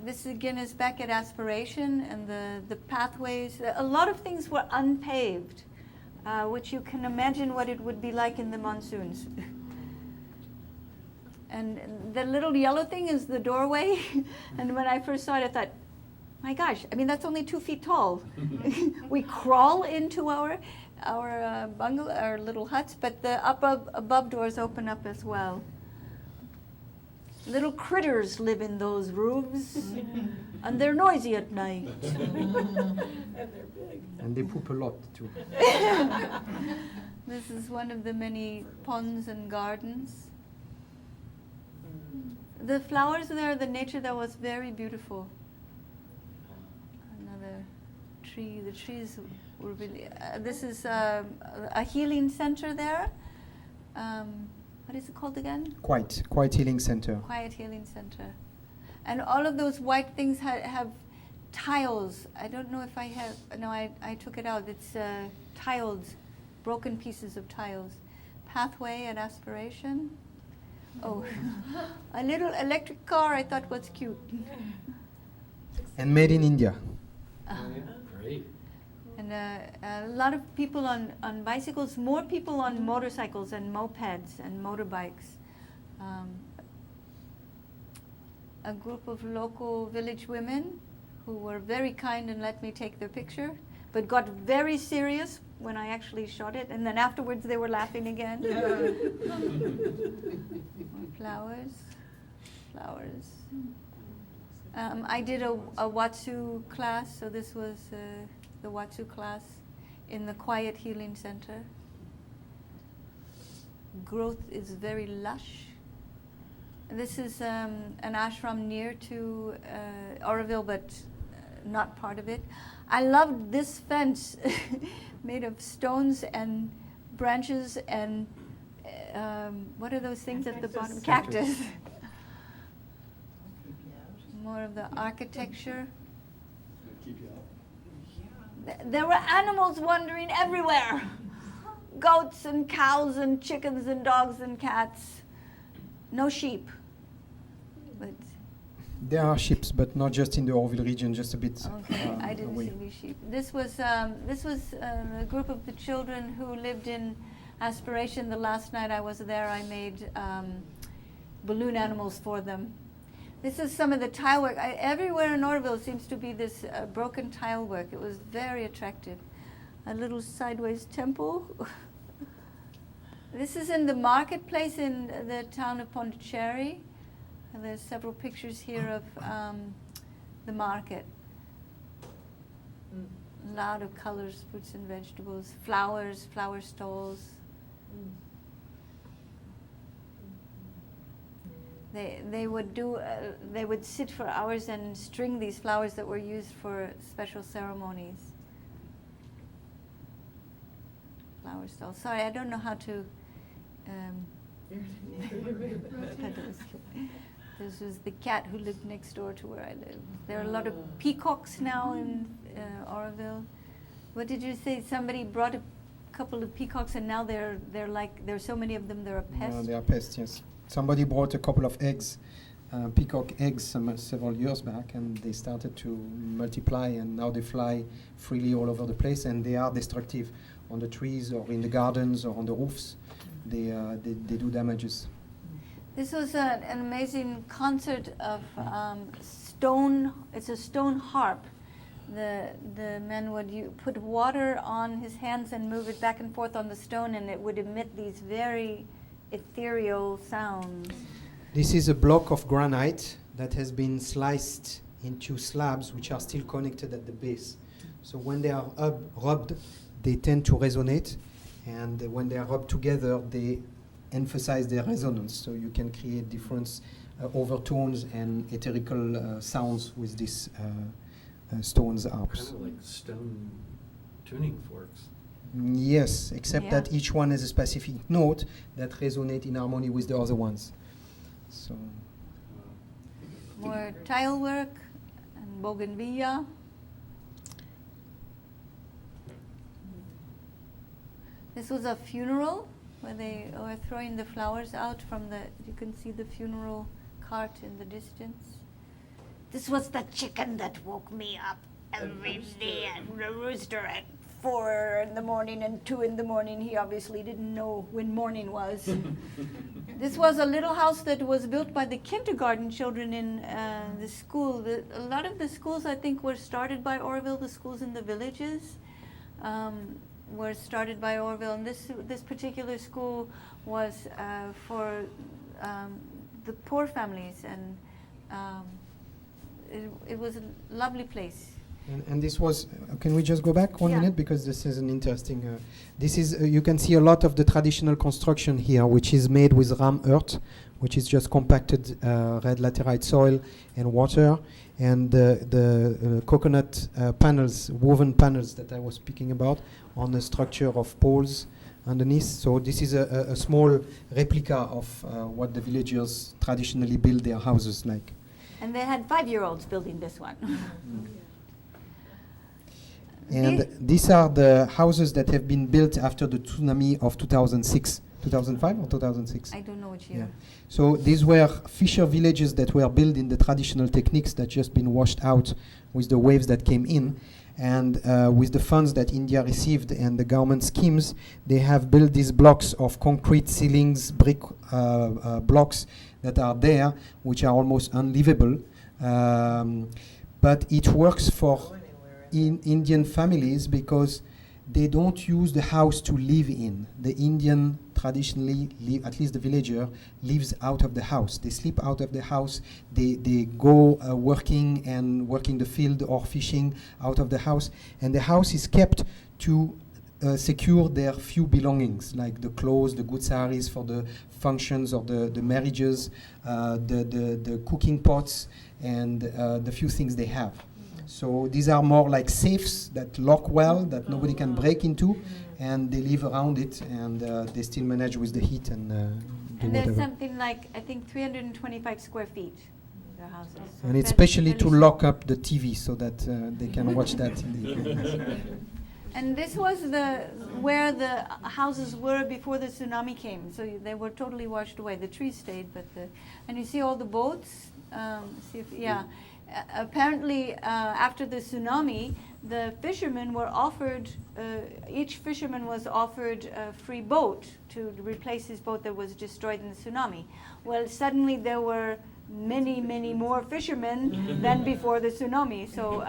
This again is back at Aspiration, and the pathways. A lot of things were unpaved, which you can imagine what it would be like in the monsoons. And the little yellow thing is the doorway. And when I first saw it, I thought, my gosh, I mean, that's only 2 feet tall. We crawl into our bungalow, our little huts, but the above doors open up as well. Little critters live in those roofs, and they're noisy at night. And they poop a lot too. This is one of the many ponds and gardens. The flowers there, the nature there was very beautiful. Another tree. The trees were really. This is a healing center there. What is it called again? Quiet Healing Center. Quiet Healing Center. And all of those white things have tiles. I don't know if I have. No, I took it out. It's tiles, broken pieces of tiles. Pathway and aspiration. Oh, a little electric car I thought was cute. And made in India. Great. And a lot of people on bicycles, more people on motorcycles and mopeds and motorbikes. A group of local village women who were very kind and let me take their picture, but got very serious when I actually shot it, and then afterwards they were laughing again. Flowers. I did a Watsu class, so this was the Watsu class in the Quiet Healing Center. Growth is very lush. This is an ashram near to Auroville, but not part of it. I loved this fence made of stones and branches and what are those things at the bottom? Cactus. More of the architecture. Keep you out. There were animals wandering everywhere. Goats and cows and chickens and dogs and cats. No sheep. But There are sheep, but not just in the Auroville region, just a bit okay, I didn't away. see any sheep. This was a group of the children who lived in Aspiration. The last night I was there, I made balloon animals for them. This is some of the tile work. Everywhere in Auroville seems to be this broken tile work. It was very attractive. A little sideways temple. This is in the marketplace in the town of Pondicherry. And there's several pictures here of the market. A lot of colors, fruits and vegetables, flowers, flower stalls. They would sit for hours and string these flowers that were used for special ceremonies. Flower stalls. Sorry, I don't know how to. This was the cat who lived next door to where I live. There are a lot of peacocks now in Auroville. What did you say? Somebody brought a couple of peacocks, and now they're like there's so many of them. They're a pest. They are pests. Yes. Somebody brought a couple of eggs, peacock eggs, several years back, and they started to multiply, and now they fly freely all over the place, and they are destructive on the trees or in the gardens or on the roofs. They do damages. This was an amazing concert of stone. It's a stone harp. The men would put water on his hands and move it back and forth on the stone, and it would emit these very ethereal sounds. This is a block of granite that has been sliced into slabs which are still connected at the base. So when they are rubbed, they tend to resonate, and when they are rubbed together, they emphasize their resonance. So you can create different overtones and etherical sounds with these stones harps. Kind of like stone tuning forks. Yes, except Yeah. that each one has a specific note that resonate in harmony with the other ones. So More tile work and bougainvillea. This was a funeral where they were throwing the flowers out from the, you can see the funeral cart in the distance. This was the chicken that woke me up every day, and the rooster at 4 in the morning and 2 in the morning. He obviously didn't know when morning was. This was a little house that was built by the kindergarten children in the school. A lot of the schools, I think, were started by Auroville. The schools in the villages were started by Auroville. And this particular school was for the poor families. And it was a lovely place. And this was, can we just go back one Yeah. minute, because this is an interesting, this is, you can see a lot of the traditional construction here, which is made with ram earth, which is just compacted red laterite soil and water, and the coconut panels, woven panels that I was speaking about, on the structure of poles underneath. So this is a small replica of what the villagers traditionally build their houses like. And they had 5-year-olds building this one. And these are the houses that have been built after the tsunami of 2006, 2005 or 2006? I don't know which year. Yeah. So these were fisher villages that were built in the traditional techniques that just been washed out with the waves that came in. And with the funds that India received and the government schemes, they have built these blocks of concrete ceilings, brick blocks that are there, which are almost unlivable. But it works for Indian families because they don't use the house to live in. The Indian traditionally, at least the villager, lives out of the house. They sleep out of the house. They go working the field or fishing out of the house. And the house is kept to secure their few belongings, like the clothes, the good saris for the functions of the marriages, the cooking pots, and the few things they have. So these are more like safes that lock well, that nobody can break into, and they live around it, and they still manage with the heat and do And there's whatever. something like, I think, 325 square feet, the houses. So And it's fairly- especially to fairly lock up the TV so that they can watch that in the evening. And this was where the houses were before the tsunami came. So they were totally washed away. The trees stayed, but and you see all the boats. Apparently, after the tsunami, the fishermen were offered. Each fisherman was offered a free boat to replace his boat that was destroyed in the tsunami. Well, suddenly there were many, many more fishermen than before the tsunami. So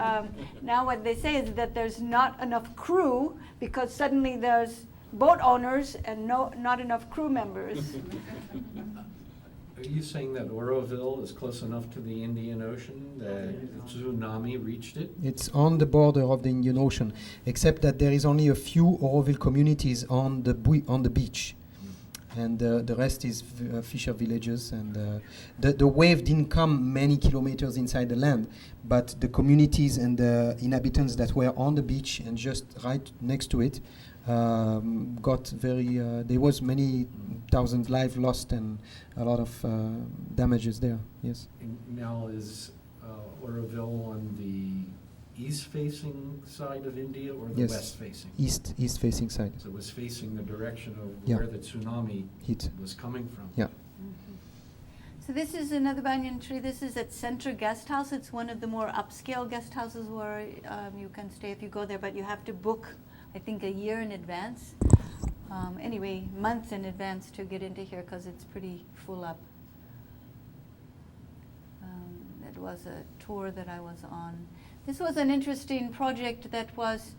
now what they say is that there's not enough crew because suddenly there's boat owners and not enough crew members. Are you saying that Auroville is close enough to the Indian Ocean that the tsunami reached it? It's on the border of the Indian Ocean, except that there is only a few Auroville communities on the beach. And the rest is fisher villages, and the wave didn't come many kilometers inside the land, but the communities and the inhabitants that were on the beach and just right next to it got very, there was many thousand lives lost and a lot of damages there, yes. And now is Auroville on the east-facing side of India or the Yes. west-facing? East facing side. So it was facing the direction of Yeah. where the tsunami Hit. was coming from. Yeah. So this is another banyan tree. This is at Center Guest House. It's one of the more upscale guest houses where you can stay if you go there, but you have to book, I think, a year in advance. Anyway, months in advance to get into here because it's pretty full up. It was a tour that I was on. This was an interesting project that was,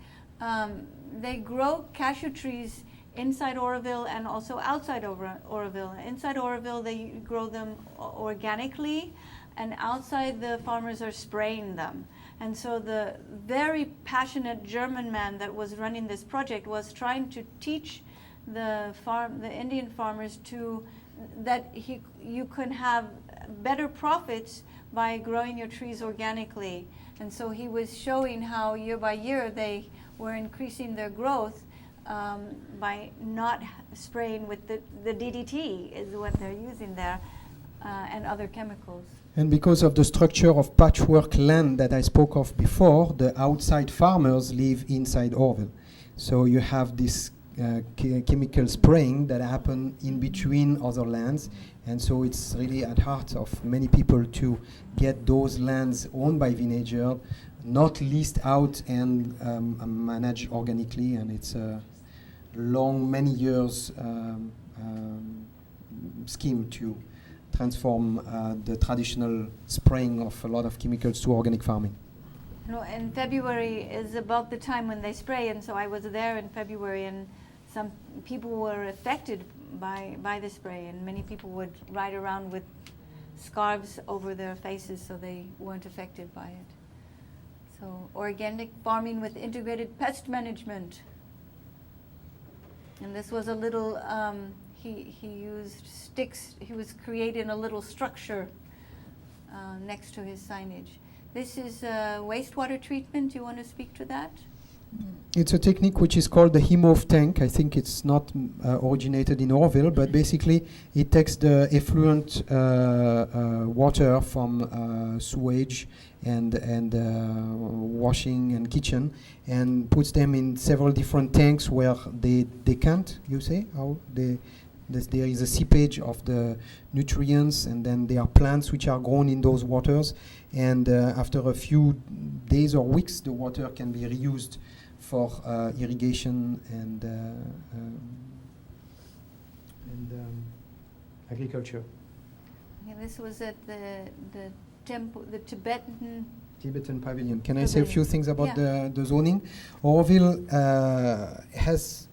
they grow cashew trees inside Auroville and also outside Auroville. Inside Auroville, they grow them organically, and outside the farmers are spraying them. And so the very passionate German man that was running this project was trying to teach the Indian farmers that you can have better profits by growing your trees organically. And so he was showing how year by year they were increasing their growth by not spraying with the DDT is what they're using there, and other chemicals. And because of the structure of patchwork land that I spoke of before, the outside farmers live inside Auroville. So you have this chemical spraying that happen in between other lands, and so it's really at heart of many people to get those lands owned by villager not leased out and managed organically, and it's a long, many years scheme to transform the traditional spraying of a lot of chemicals to organic farming. No, and February is about the time when they spray, and so I was there in February, and some people were affected by the spray, and many people would ride around with scarves over their faces so they weren't affected by it. So organic farming with integrated pest management. And this was a little, he used sticks, he was creating a little structure next to his signage. This is wastewater treatment. Do you want to speak to that? It's a technique which is called the Hemove tank. I think it's not originated in Auroville, but basically it takes the effluent water from sewage and washing and kitchen and puts them in several different tanks where they decant, you say? How they there is a seepage of the nutrients, and then there are plants which are grown in those waters, and after a few days or weeks the water can be reused for irrigation and agriculture. Yeah, this was at the temple, the Tibetan pavilion. Can I say a few things about the zoning? Auroville has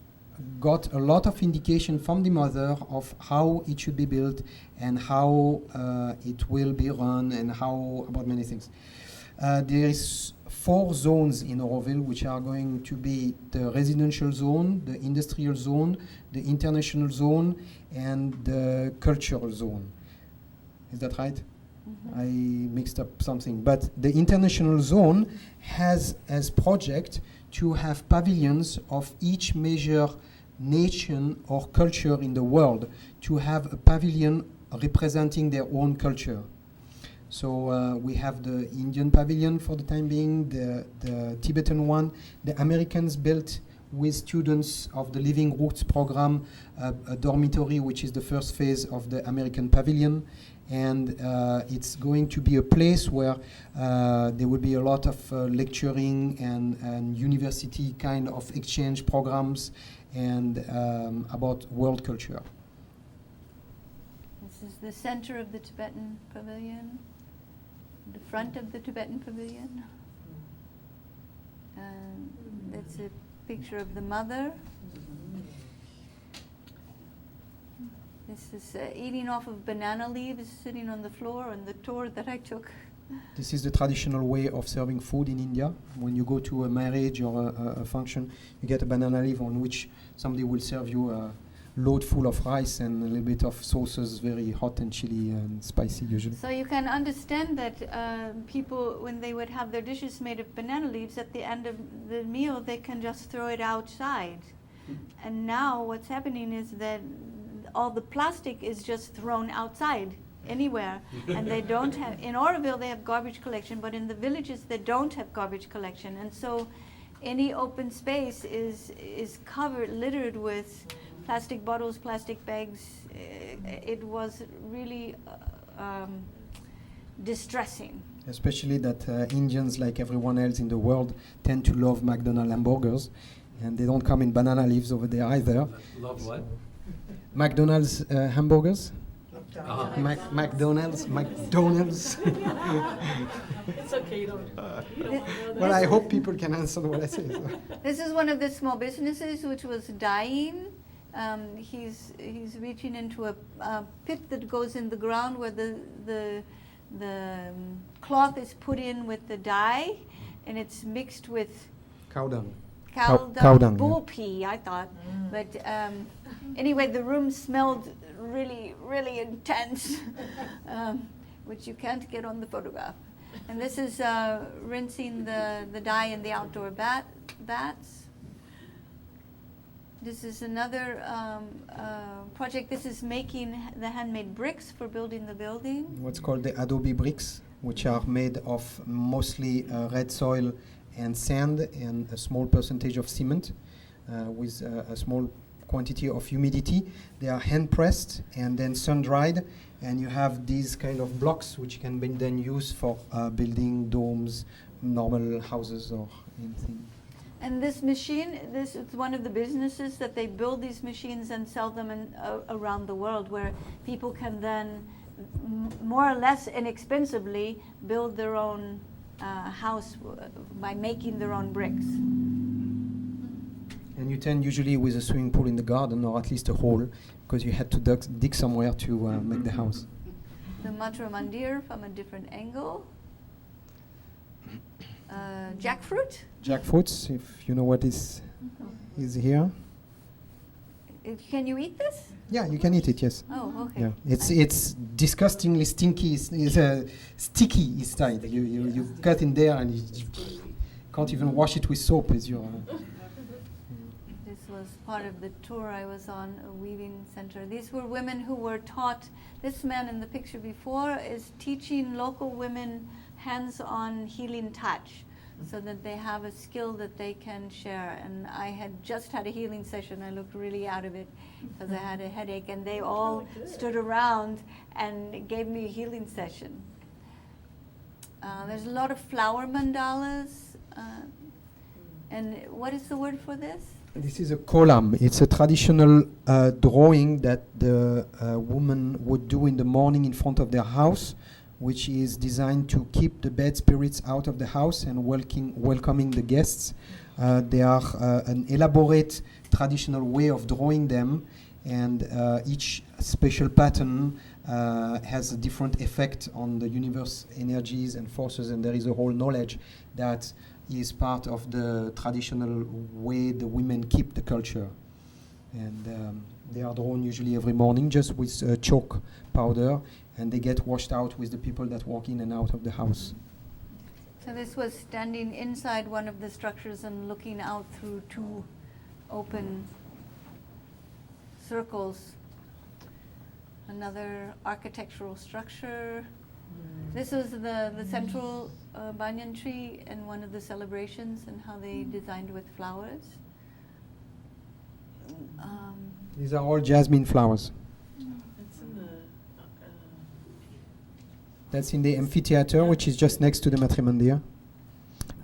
got a lot of indication from the mother of how it should be built and how it will be run and how about many things. There is 4 zones in Auroville, which are going to be the residential zone, the industrial zone, the international zone, and the cultural zone. Is that right? Mm-hmm. I mixed up something. But the international zone has as project to have pavilions of each major nation or culture in the world, to have a pavilion representing their own culture. So we have the Indian pavilion for the time being, the Tibetan one. The Americans built with students of the Living Roots program a dormitory, which is the first phase of the American pavilion. And it's going to be a place where there will be a lot of lecturing and university kind of exchange programs and about world culture. This is the center of the Tibetan pavilion, the front of the Tibetan pavilion. It's a picture of the mother. This is eating off of banana leaves, sitting on the floor on the tour that I took. This is the traditional way of serving food in India. When you go to a marriage or a function, you get a banana leaf on which somebody will serve you a load full of rice and a little bit of sauces, very hot and chili and spicy usually. So you can understand that people, when they would have their dishes made of banana leaves, at the end of the meal, they can just throw it outside. And now what's happening is that all the plastic is just thrown outside anywhere. And they don't have, in Auroville they have garbage collection, but in the villages they don't have garbage collection. And so any open space is covered, littered with plastic bottles, plastic bags. It was really distressing. Especially that Indians, like everyone else in the world, tend to love McDonald's hamburgers, and they don't come in banana leaves over there either. Love what? McDonald's hamburgers. McDonald's. It's okay, you don't want to know Well, I hope people can understand what I say. So. This is one of the small businesses which was dying. He's reaching into a pit that goes in the ground where the cloth is put in with the dye, and it's mixed with cow dung. Cow dung, bull pee, I thought. But anyway, the room smelled really, really intense, which you can't get on the photograph. And this is rinsing the dye in the outdoor vats. This is another project. This is making the handmade bricks for building the building. What's called the adobe bricks, which are made of mostly red soil and sand and a small percentage of cement with a small quantity of humidity. They are hand pressed and then sun dried, and you have these kind of blocks which can be then used for building domes, normal houses or anything. And this machine, this is one of the businesses that they build these machines and sell them around the world, where people can then more or less inexpensively build their own house by making their own bricks. And you tend usually with a swimming pool in the garden, or at least a hole, because you had to dig somewhere to make the house. The Matrimandir from a different angle. Jackfruit. Jackfruits, if you know what is here. Can you eat this? Yeah, you can eat it. Yes. Oh, okay. Yeah, it's disgustingly stinky. It's sticky inside. You cut in there and you can't even wash it with soap. As your This was part of the tour I was on, a weaving center. These were women who were taught. This man in the picture before is teaching local women hands-on healing touch, so that they have a skill that they can share. And I had just had a healing session. I looked really out of it because I had a headache, and they all stood around and gave me a healing session. There's a lot of flower mandalas. And what is the word for this? This is a kolam. It's a traditional drawing that the woman would do in the morning in front of their house, which is designed to keep the bad spirits out of the house and welcoming the guests. They are an elaborate traditional way of drawing them, and each special pattern has a different effect on the universe energies and forces, and there is a whole knowledge that is part of the traditional way the women keep the culture. And they are drawn usually every morning just with chalk powder, and they get washed out with the people that walk in and out of the house. So this was standing inside one of the structures and looking out through two open circles. Another architectural structure. This was the central banyan tree in one of the celebrations, and how they designed with flowers. These are all jasmine flowers. It's in the That's in the amphitheater, which is just next to the Matrimandir.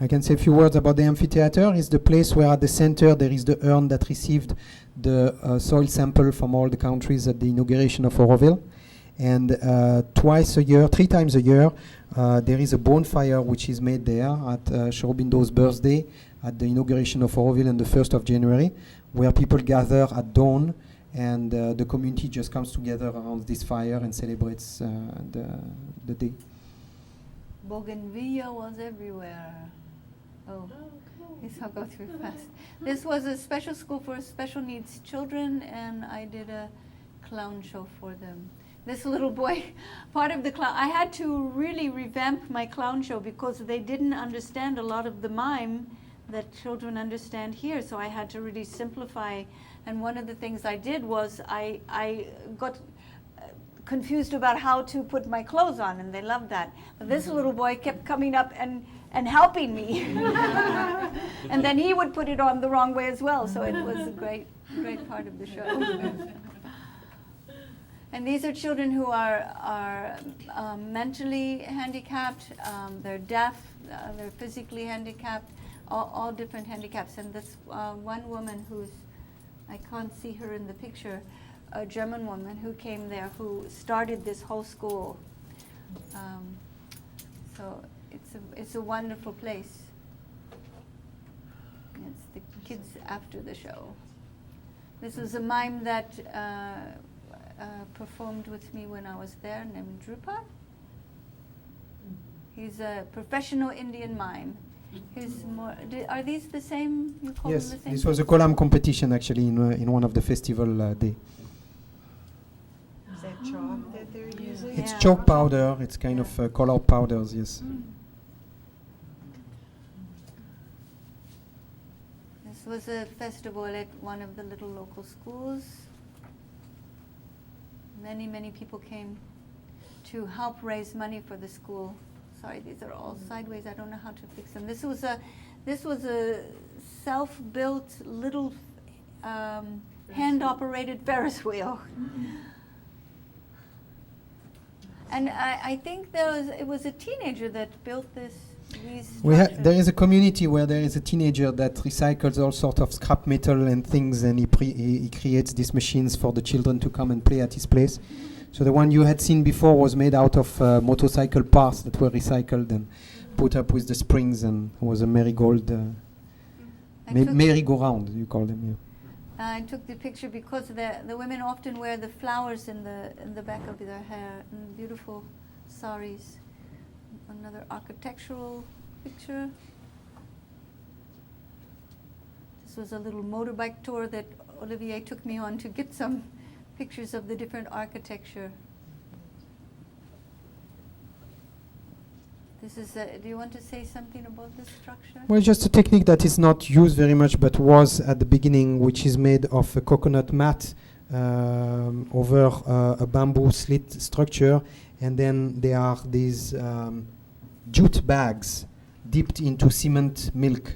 I can say a few words about the amphitheater. It's the place where at the center there is the urn that received the soil sample from all the countries at the inauguration of Auroville. And twice a year, 3 times a year, there is a bonfire which is made there at Sri Aurobindo's birthday, at the inauguration of Auroville on the 1st of January, where people gather at dawn, and the community just comes together around this fire and celebrates the day. Bougainvillea was everywhere. Oh, this I'll go through fast. This was a special school for special needs children, and I did a clown show for them. This little boy, part of the clown, I had to really revamp my clown show because they didn't understand a lot of the mime that children understand here, so I had to really simplify. And one of the things I did was I got confused about how to put my clothes on, and they loved that. But this little boy kept coming up and helping me. And then he would put it on the wrong way as well, so it was a great part of the show. And these are children who are mentally handicapped, they're deaf, they're physically handicapped, all different handicaps. And this one woman who's, I can't see her in the picture, a German woman who came there, who started this whole school. So it's a wonderful place. It's the kids after the show. This was a mime that performed with me when I was there, named Drupal. He's a professional Indian mime. He's more. Are these the same? You call Yes, them the same? this was a kolam competition actually in one of the festival day. Is that chalk that they're using? It's Yeah. chalk powder. It's kind of color powders. Yes. This was a festival at one of the little local schools. Many people came to help raise money for the school. Sorry, these are all sideways. I don't know how to fix them. This was a self-built little hand-operated Ferris wheel. And I think it was a teenager that built this. There is a community where there is a teenager that recycles all sorts of scrap metal and things, and he creates these machines for the children to come and play at his place. So the one you had seen before was made out of motorcycle parts that were recycled and put up with the springs, and was a marigold, merry-go-round, you call them. Yeah. I took the picture because the women often wear the flowers in the back of their hair, and beautiful saris. Another architectural picture. This was a little motorbike tour that Olivier took me on to get some pictures of the different architecture. This is. Do you want to say something about this structure? Well, just a technique that is not used very much, but was at the beginning, which is made of a coconut mat over a bamboo slit structure, and then there are these jute bags dipped into cement milk,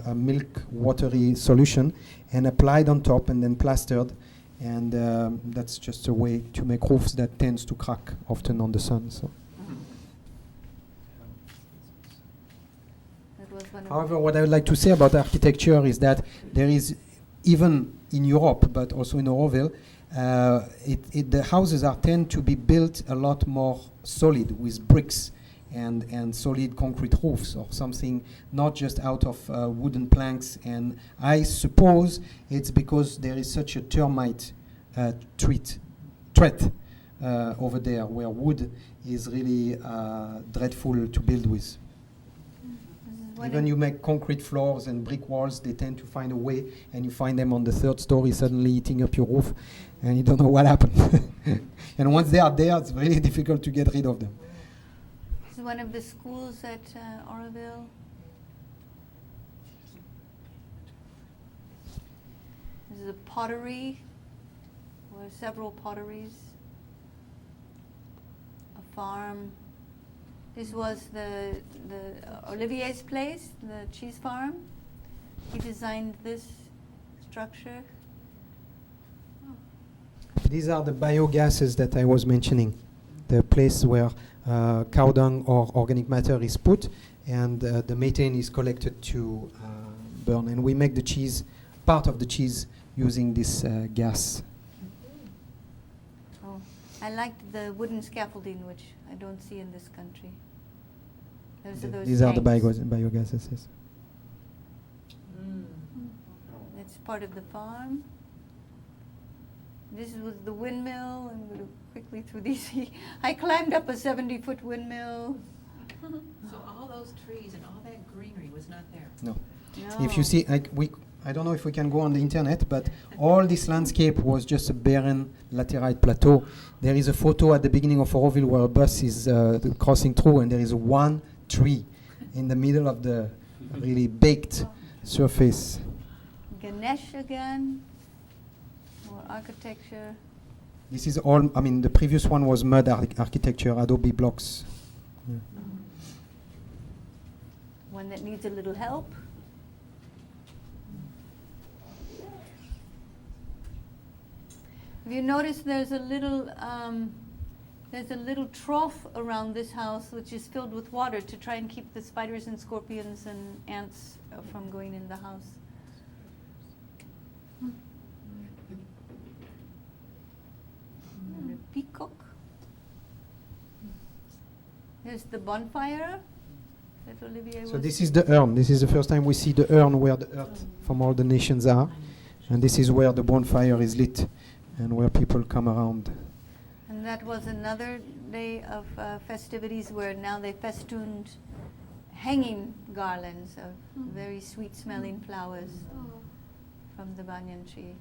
a milk watery solution, and applied on top and then plastered. And that's just a way to make roofs that tends to crack often on the sun. So. However, what I would like to say about architecture is that there is, even in Europe, but also in Auroville, the houses tend to be built a lot more solid with bricks and solid concrete roofs or something, not just out of wooden planks. And I suppose it's because there is such a termite threat over there, where wood is really dreadful to build with. Even you make concrete floors and brick walls, they tend to find a way, and you find them on the third story suddenly eating up your roof, and you don't know what happened. And once they are there, it's really difficult to get rid of them. This is one of the schools at Auroville. This is a pottery, or several potteries, a farm. This was the Olivier's place, the cheese farm. He designed this structure. These are the biogases that I was mentioning, the place where cow dung or organic matter is put, and the methane is collected to burn. And we make the cheese, part of the cheese, using this gas. Oh, I liked the wooden scaffolding, which I don't see in this country. These are the biogases. Yes. That's part of the farm. This was the windmill. I'm going to quickly through these. I climbed up a 70-foot windmill. So all those trees and all that greenery was not there? No. No. If you see, I don't know if we can go on the internet, but all this landscape was just a barren laterite plateau. There is a photo at the beginning of Auroville where a bus is crossing through, and there is one tree in the middle of the really baked surface. Ganesh again, more architecture. This is all, I mean, the previous one was mud architecture, adobe blocks. Yeah. One that needs a little help. Have you noticed there's a little trough around this house which is filled with water to try and keep the spiders and scorpions and ants from going in the house? And a peacock. There's the bonfire that Olivier was. So this is the urn. This is the first time we see the urn where the earth from all the nations are. And this is where the bonfire is lit and where people come around. And that was another day of festivities where now they festooned hanging garlands of very sweet-smelling flowers from the banyan tree.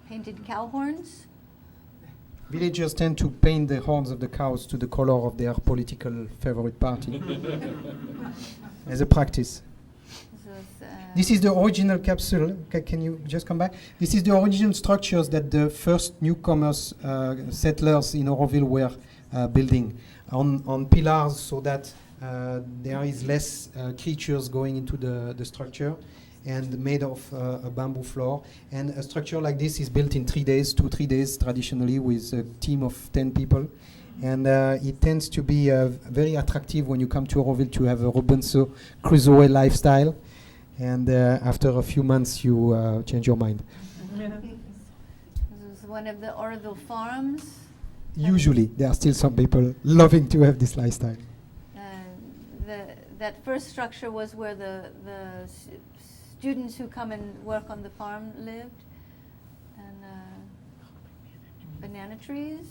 Painted cow horns. Villagers tend to paint the horns of the cows to the color of their political favorite party as a practice. This is the original capsule. Can you just come back? This is the original structures that the first newcomers, settlers in Auroville were building on pillars so that there is less creatures going into the structure. and made of a bamboo floor. And a structure like this is built in 3 days, 2-3 days traditionally, with a team of 10 people. And it tends to be very attractive when you come to Auroville to have a Robinson Crusoe lifestyle. And after a few months, you change your mind. This is one of the Auroville farms. Usually, there are still some people loving to have this lifestyle. That first structure was where the students who come and work on the farm lived. And banana trees.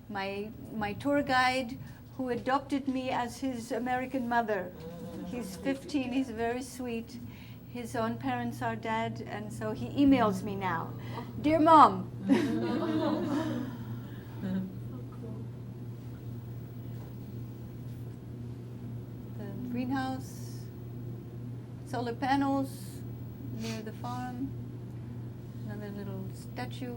My tour guide who adopted me as his American mother. He's 15, he's very sweet. His own parents are dead, and so he emails me now. Dear Mom. The greenhouse, solar panels near the farm, another little statue.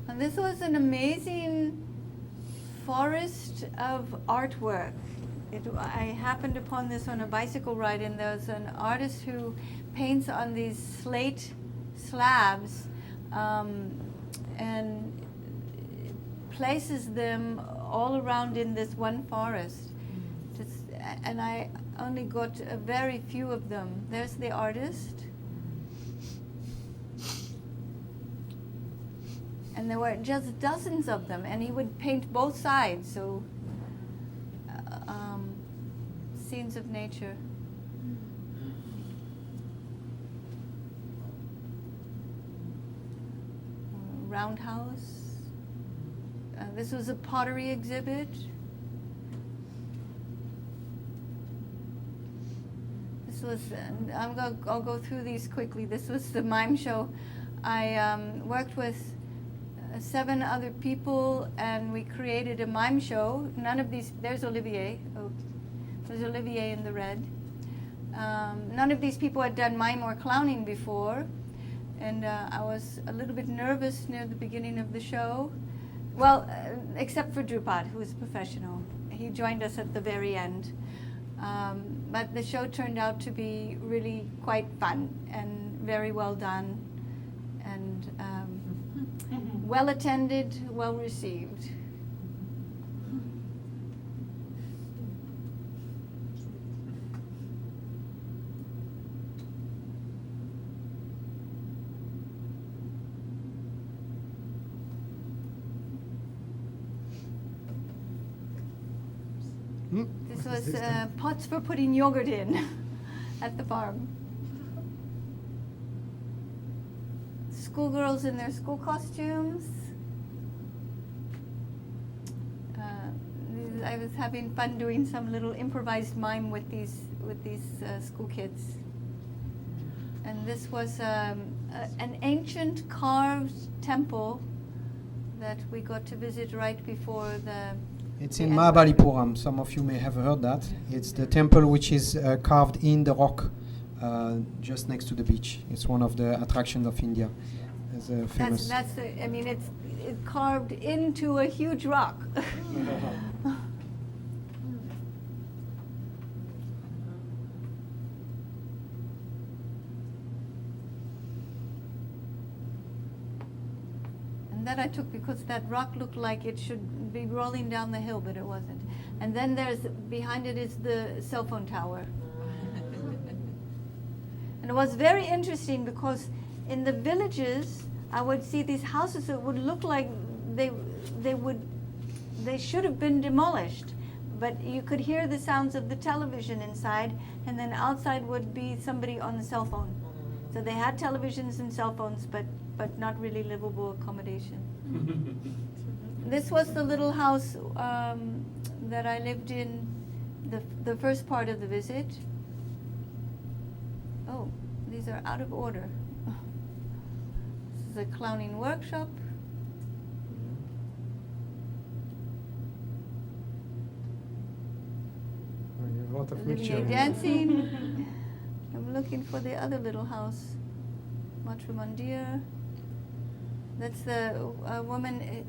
And this was an amazing forest of artwork. I happened upon this on a bicycle ride, and there's an artist who paints on these slate slabs and places them all around in this one forest. And I only got a very few of them. There's the artist. And there were just dozens of them, and he would paint both sides, so scenes of nature. Roundhouse. This was a pottery exhibit. This was, I'll go through these quickly. This was the mime show. I worked with 7 other people, and we created a mime show. None of these, there's Olivier. Oh, there's Olivier in the red. None of these people had done mime or clowning before, and I was a little bit nervous near the beginning of the show. Well, except for Drupad, who was a professional. He joined us at the very end. But the show turned out to be really quite fun and very well done, and well attended, well received. This was pots for putting yogurt in at the farm. Schoolgirls in their school costumes. I was having fun doing some little improvised mime with these school kids. And this was an ancient carved temple that we got to visit right before the. It's in Mahabalipuram. Some of you may have heard that. It's the temple which is carved in the rock just next to the beach. It's one of the attractions of India. As a famous. I mean, it's carved into a huge rock. That I took because that rock looked like it should be rolling down the hill, but it wasn't. And then behind it is the cell phone tower. And it was very interesting because in the villages, I would see these houses that would look like they should have been demolished. But you could hear the sounds of the television inside, and then outside would be somebody on the cell phone. So they had televisions and cell phones, but not really livable accommodation. This was the little house that I lived in the first part of the visit. Oh, these are out of order. This is a clowning workshop. lot of Olivier mixture. dancing. I'm looking for the other little house. Matrimandir. That's the woman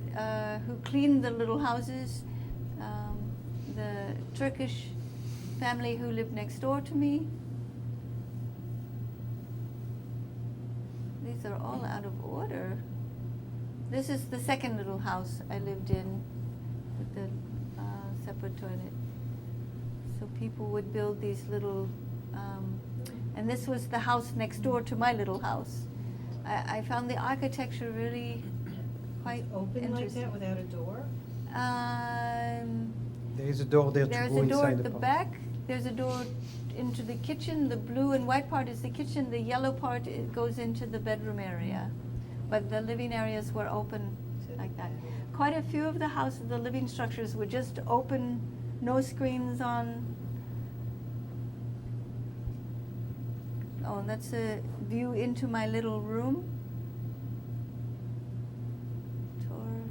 who cleaned the little houses. The Turkish family who lived next door to me. These are all out of order. This is the second little house I lived in with the separate toilet. So people would build these little, and this was the house next door to my little house. I found the architecture really quite Open like interesting. that without a door? There is a door there to There's go a door inside at the park. back. There's a door into the kitchen. The blue and white part is the kitchen. The yellow part goes into the bedroom area. But the living areas were open like that. Quite a few of the houses, the living structures were just open, no screens on. Oh, that's a view into my little room.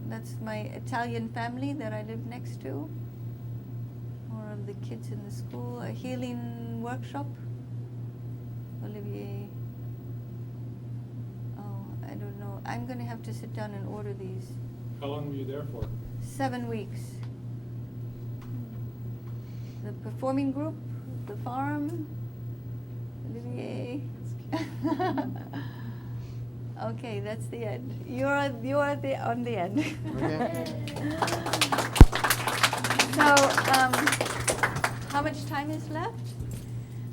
That's my Italian family that I live next to. More of the kids in the school. A healing workshop. Olivier. Oh, I don't know. I'm going to have to sit down and order these. How long were you there for? 7 weeks. The performing group, the farm, Olivier. Okay, that's the end. You're on the end. Okay. So, how much time is left?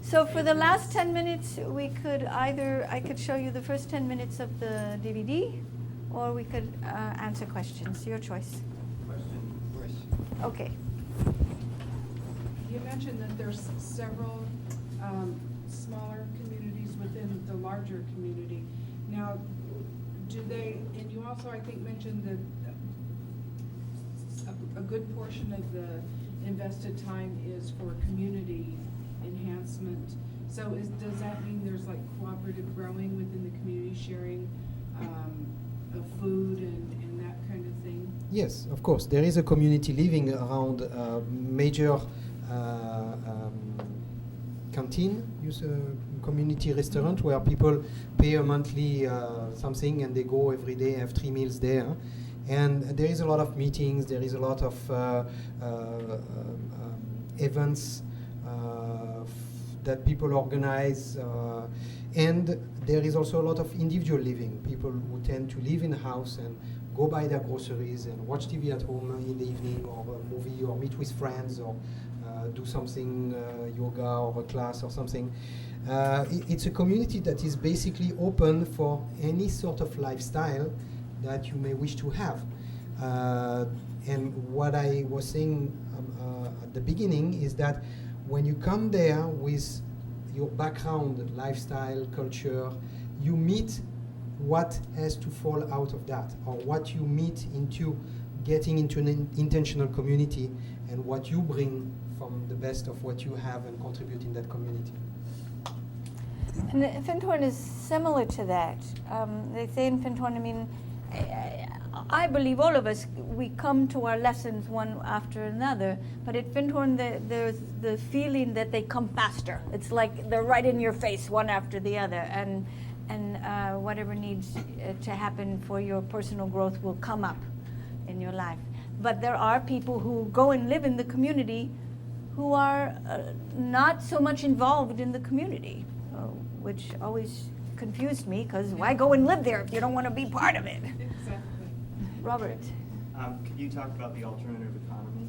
So for the last 10 minutes, I could show you the first 10 minutes of the DVD, or we could answer questions. Your choice. Okay. You mentioned that there's several smaller communities within the larger community. Now, and you also, I think, mentioned that a good portion of the invested time is for community enhancement. So does that mean there's like cooperative growing within the community, sharing of food and that kind of thing? Yes, of course. There is a community living around major canteen, community restaurant where people pay a monthly something and they go every day, have 3 meals there. And there is a lot of meetings, there is a lot of events that people organize, and there is also a lot of individual living, people who tend to live in a house and go buy their groceries and watch TV at home in the evening, or a movie, or meet with friends, or do something, yoga or a class or something. It's a community that is basically open for any sort of lifestyle that you may wish to have. And what I was saying at the beginning is that when you come there with your background, lifestyle, culture, you meet what has to fall out of that, or what you meet into getting into an intentional community, and what you bring from the best of what you have and contribute in that community. And Findhorn is similar to that. They say in Findhorn, I mean, I believe all of us, we come to our lessons one after another, but at Findhorn there's the feeling that they come faster. It's like they're right in your face one after the other, and whatever needs to happen for your personal growth will come up in your life. But there are people who go and live in the community who are not so much involved in the community, which always confused me, because why go and live there if you don't want to be part of it? Exactly. Robert. Could you talk about the alternative economy?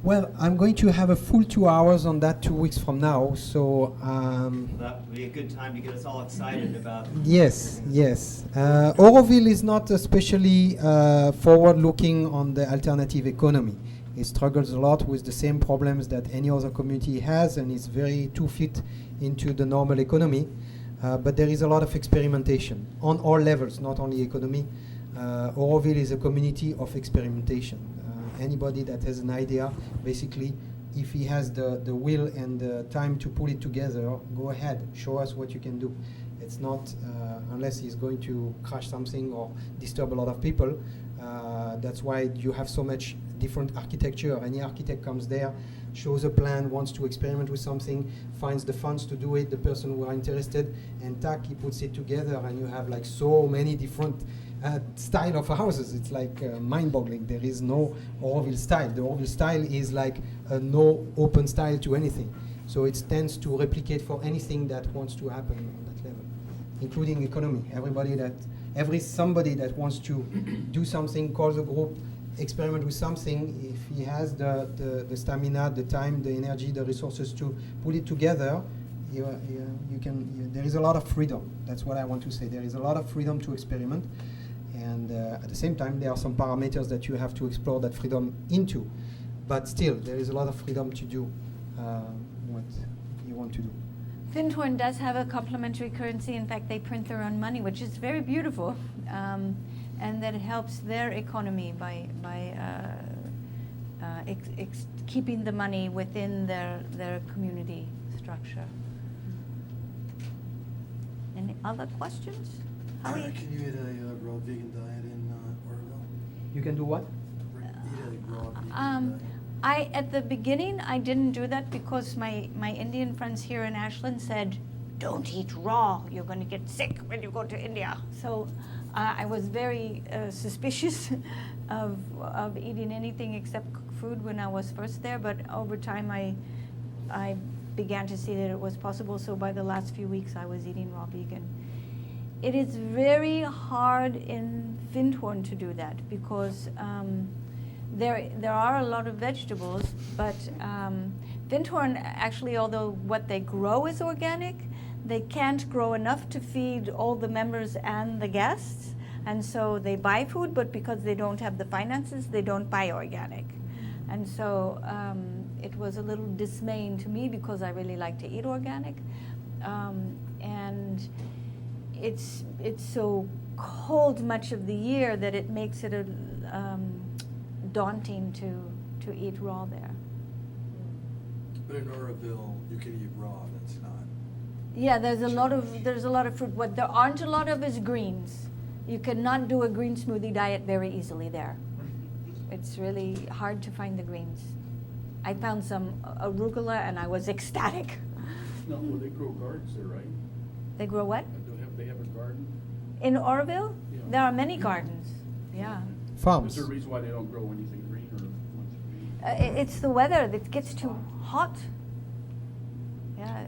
Well, I'm going to have a full 2 hours on that 2 weeks from now, so... That would be a good time to get us all excited about... Yes. Auroville is not especially forward-looking on the alternative economy. It struggles a lot with the same problems that any other community has, and it's very 2 feet into the normal economy. But there is a lot of experimentation on all levels, not only economy. Auroville is a community of experimentation. Anybody that has an idea, basically, if he has the will and the time to put it together, go ahead, show us what you can do. It's not, unless he's going to crash something or disturb a lot of people. That's why you have so much different architecture. Any architect comes there, shows a plan, wants to experiment with something, finds the funds to do it, the person who are interested, and tack, he puts it together, and you have like so many different style of houses. It's like mind-boggling. There is no Auroville style. The Auroville style is like a no open style to anything. So it tends to replicate for anything that wants to happen on that level, including economy. Somebody that wants to do something, calls a group, experiment with something, if he has the stamina, the time, the energy, the resources to put it together, there is a lot of freedom. That's what I want to say. There is a lot of freedom to experiment. And at the same time, there are some parameters that you have to explore that freedom into. But still, there is a lot of freedom to do what you want to do. Findhorn does have a complementary currency. In fact, they print their own money, which is very beautiful. And that it helps their economy by keeping the money within their community structure. Any other questions? Can you eat a raw vegan diet in Auroville? You can do what? Eat a raw vegan diet. At the beginning, I didn't do that because my Indian friends here in Ashland said, don't eat raw, you're going to get sick when you go to India. So I was very suspicious of eating anything except cooked food when I was first there, but over time I began to see that it was possible, so by the last few weeks I was eating raw vegan. It is very hard in Findhorn to do that because there are a lot of vegetables, but Findhorn actually, although what they grow is organic, they can't grow enough to feed all the members and the guests, and so they buy food, but because they don't have the finances, they don't buy organic. And so it was a little dismaying to me because I really like to eat organic. And it's so cold much of the year that it makes it daunting to eat raw there. But in Auroville, you can eat raw. That's not. Yeah, there's a lot of fruit. What there aren't a lot of is greens. You cannot do a green smoothie diet very easily there. It's really hard to find the greens. I found some arugula and I was ecstatic. No, well, they grow gardens there, right? They grow what? They have a garden? In Auroville? Yeah. There are many gardens. Yeah. Farms. Is there a reason why they don't grow anything green or much green? It's the weather that gets too hot. Yeah.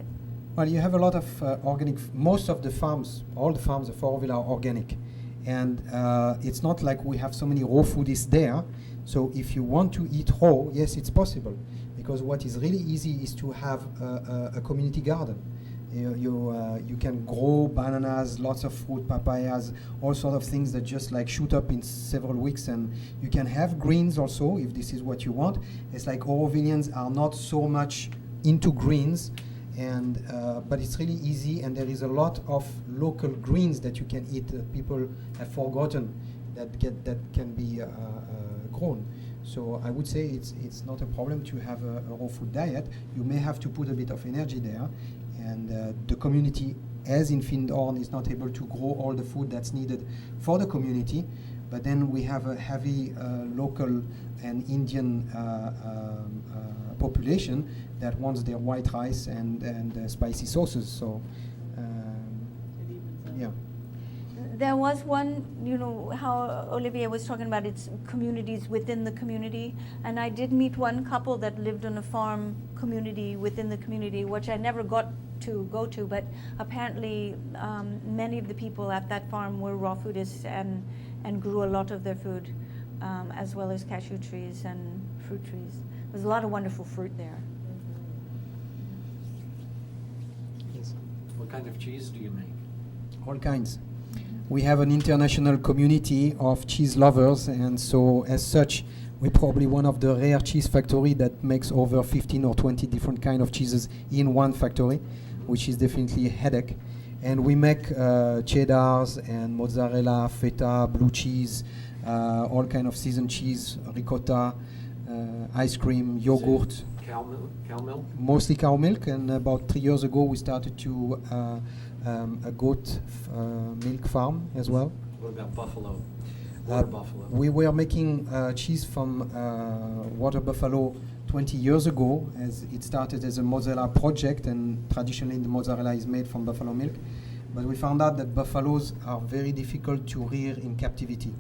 Well, you have a lot of organic. Most of the farms, all the farms of Auroville are organic, and it's not like we have so many raw foodies there. So if you want to eat raw, yes, it's possible, because what is really easy is to have a community garden. You can grow bananas, lots of fruit, papayas, all sort of things that just like shoot up in several weeks, and you can have greens also if this is what you want. It's like Aurovillians are not so much into greens, and but it's really easy, and there is a lot of local greens that you can eat that people have forgotten that can be grown. So I would say it's not a problem to have a raw food diet. You may have to put a bit of energy there, and the community, as in Findhorn, is not able to grow all the food that's needed for the community. But then we have a heavy local and Indian population that wants their white rice and spicy sauces. So, yeah. There was one, you know, how Olivier was talking about its communities within the community, and I did meet one couple that lived on a farm community within the community, which I never got to go to, but apparently many of the people at that farm were raw foodists and grew a lot of their food, as well as cashew trees and fruit trees. There's a lot of wonderful fruit there. Yes. What kind of cheese do you make? All kinds. We have an international community of cheese lovers, and so as such, we're probably one of the rare cheese factory that makes over 15 or 20 different kind of cheeses in one factory, which is definitely a headache. And we make cheddars and mozzarella, feta, blue cheese, all kind of seasoned cheese, ricotta, ice cream, yogurt. Cow milk? Mostly cow milk, and about 3 years ago we started to a goat milk farm as well. What about buffalo? Water buffalo. We were making cheese from water buffalo 20 years ago, as it started as a mozzarella project, and traditionally the mozzarella is made from buffalo milk. But we found out that buffaloes are very difficult to rear in captivity.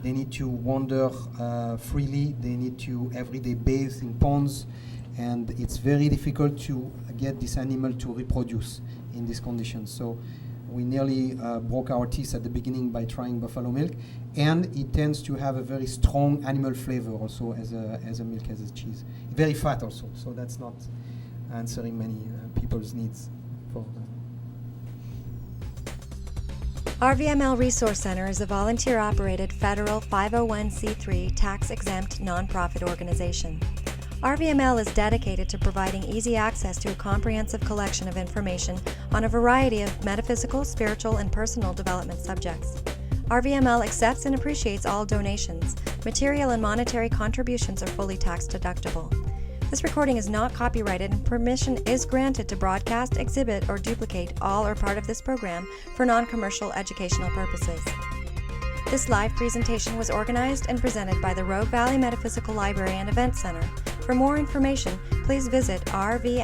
They need to wander freely, they need to everyday bathe in ponds, and it's very difficult to get this animal to reproduce in these conditions. So we nearly broke our teeth at the beginning by trying buffalo milk, and it tends to have a very strong animal flavor also as a milk, as a cheese. Very fat also, so that's not answering many people's needs for that. RVML Resource Center is a volunteer-operated federal 501c3 tax-exempt nonprofit organization. RVML is dedicated to providing easy access to a comprehensive collection of information on a variety of metaphysical, spiritual, and personal development subjects. RVML accepts and appreciates all donations. Material and monetary contributions are fully tax-deductible. This recording is not copyrighted, and permission is granted to broadcast, exhibit, or duplicate all or part of this program for non-commercial educational purposes. This live presentation was organized and presented by the Rogue Valley Metaphysical Library and Event Center. For more information, please visit rvml.org.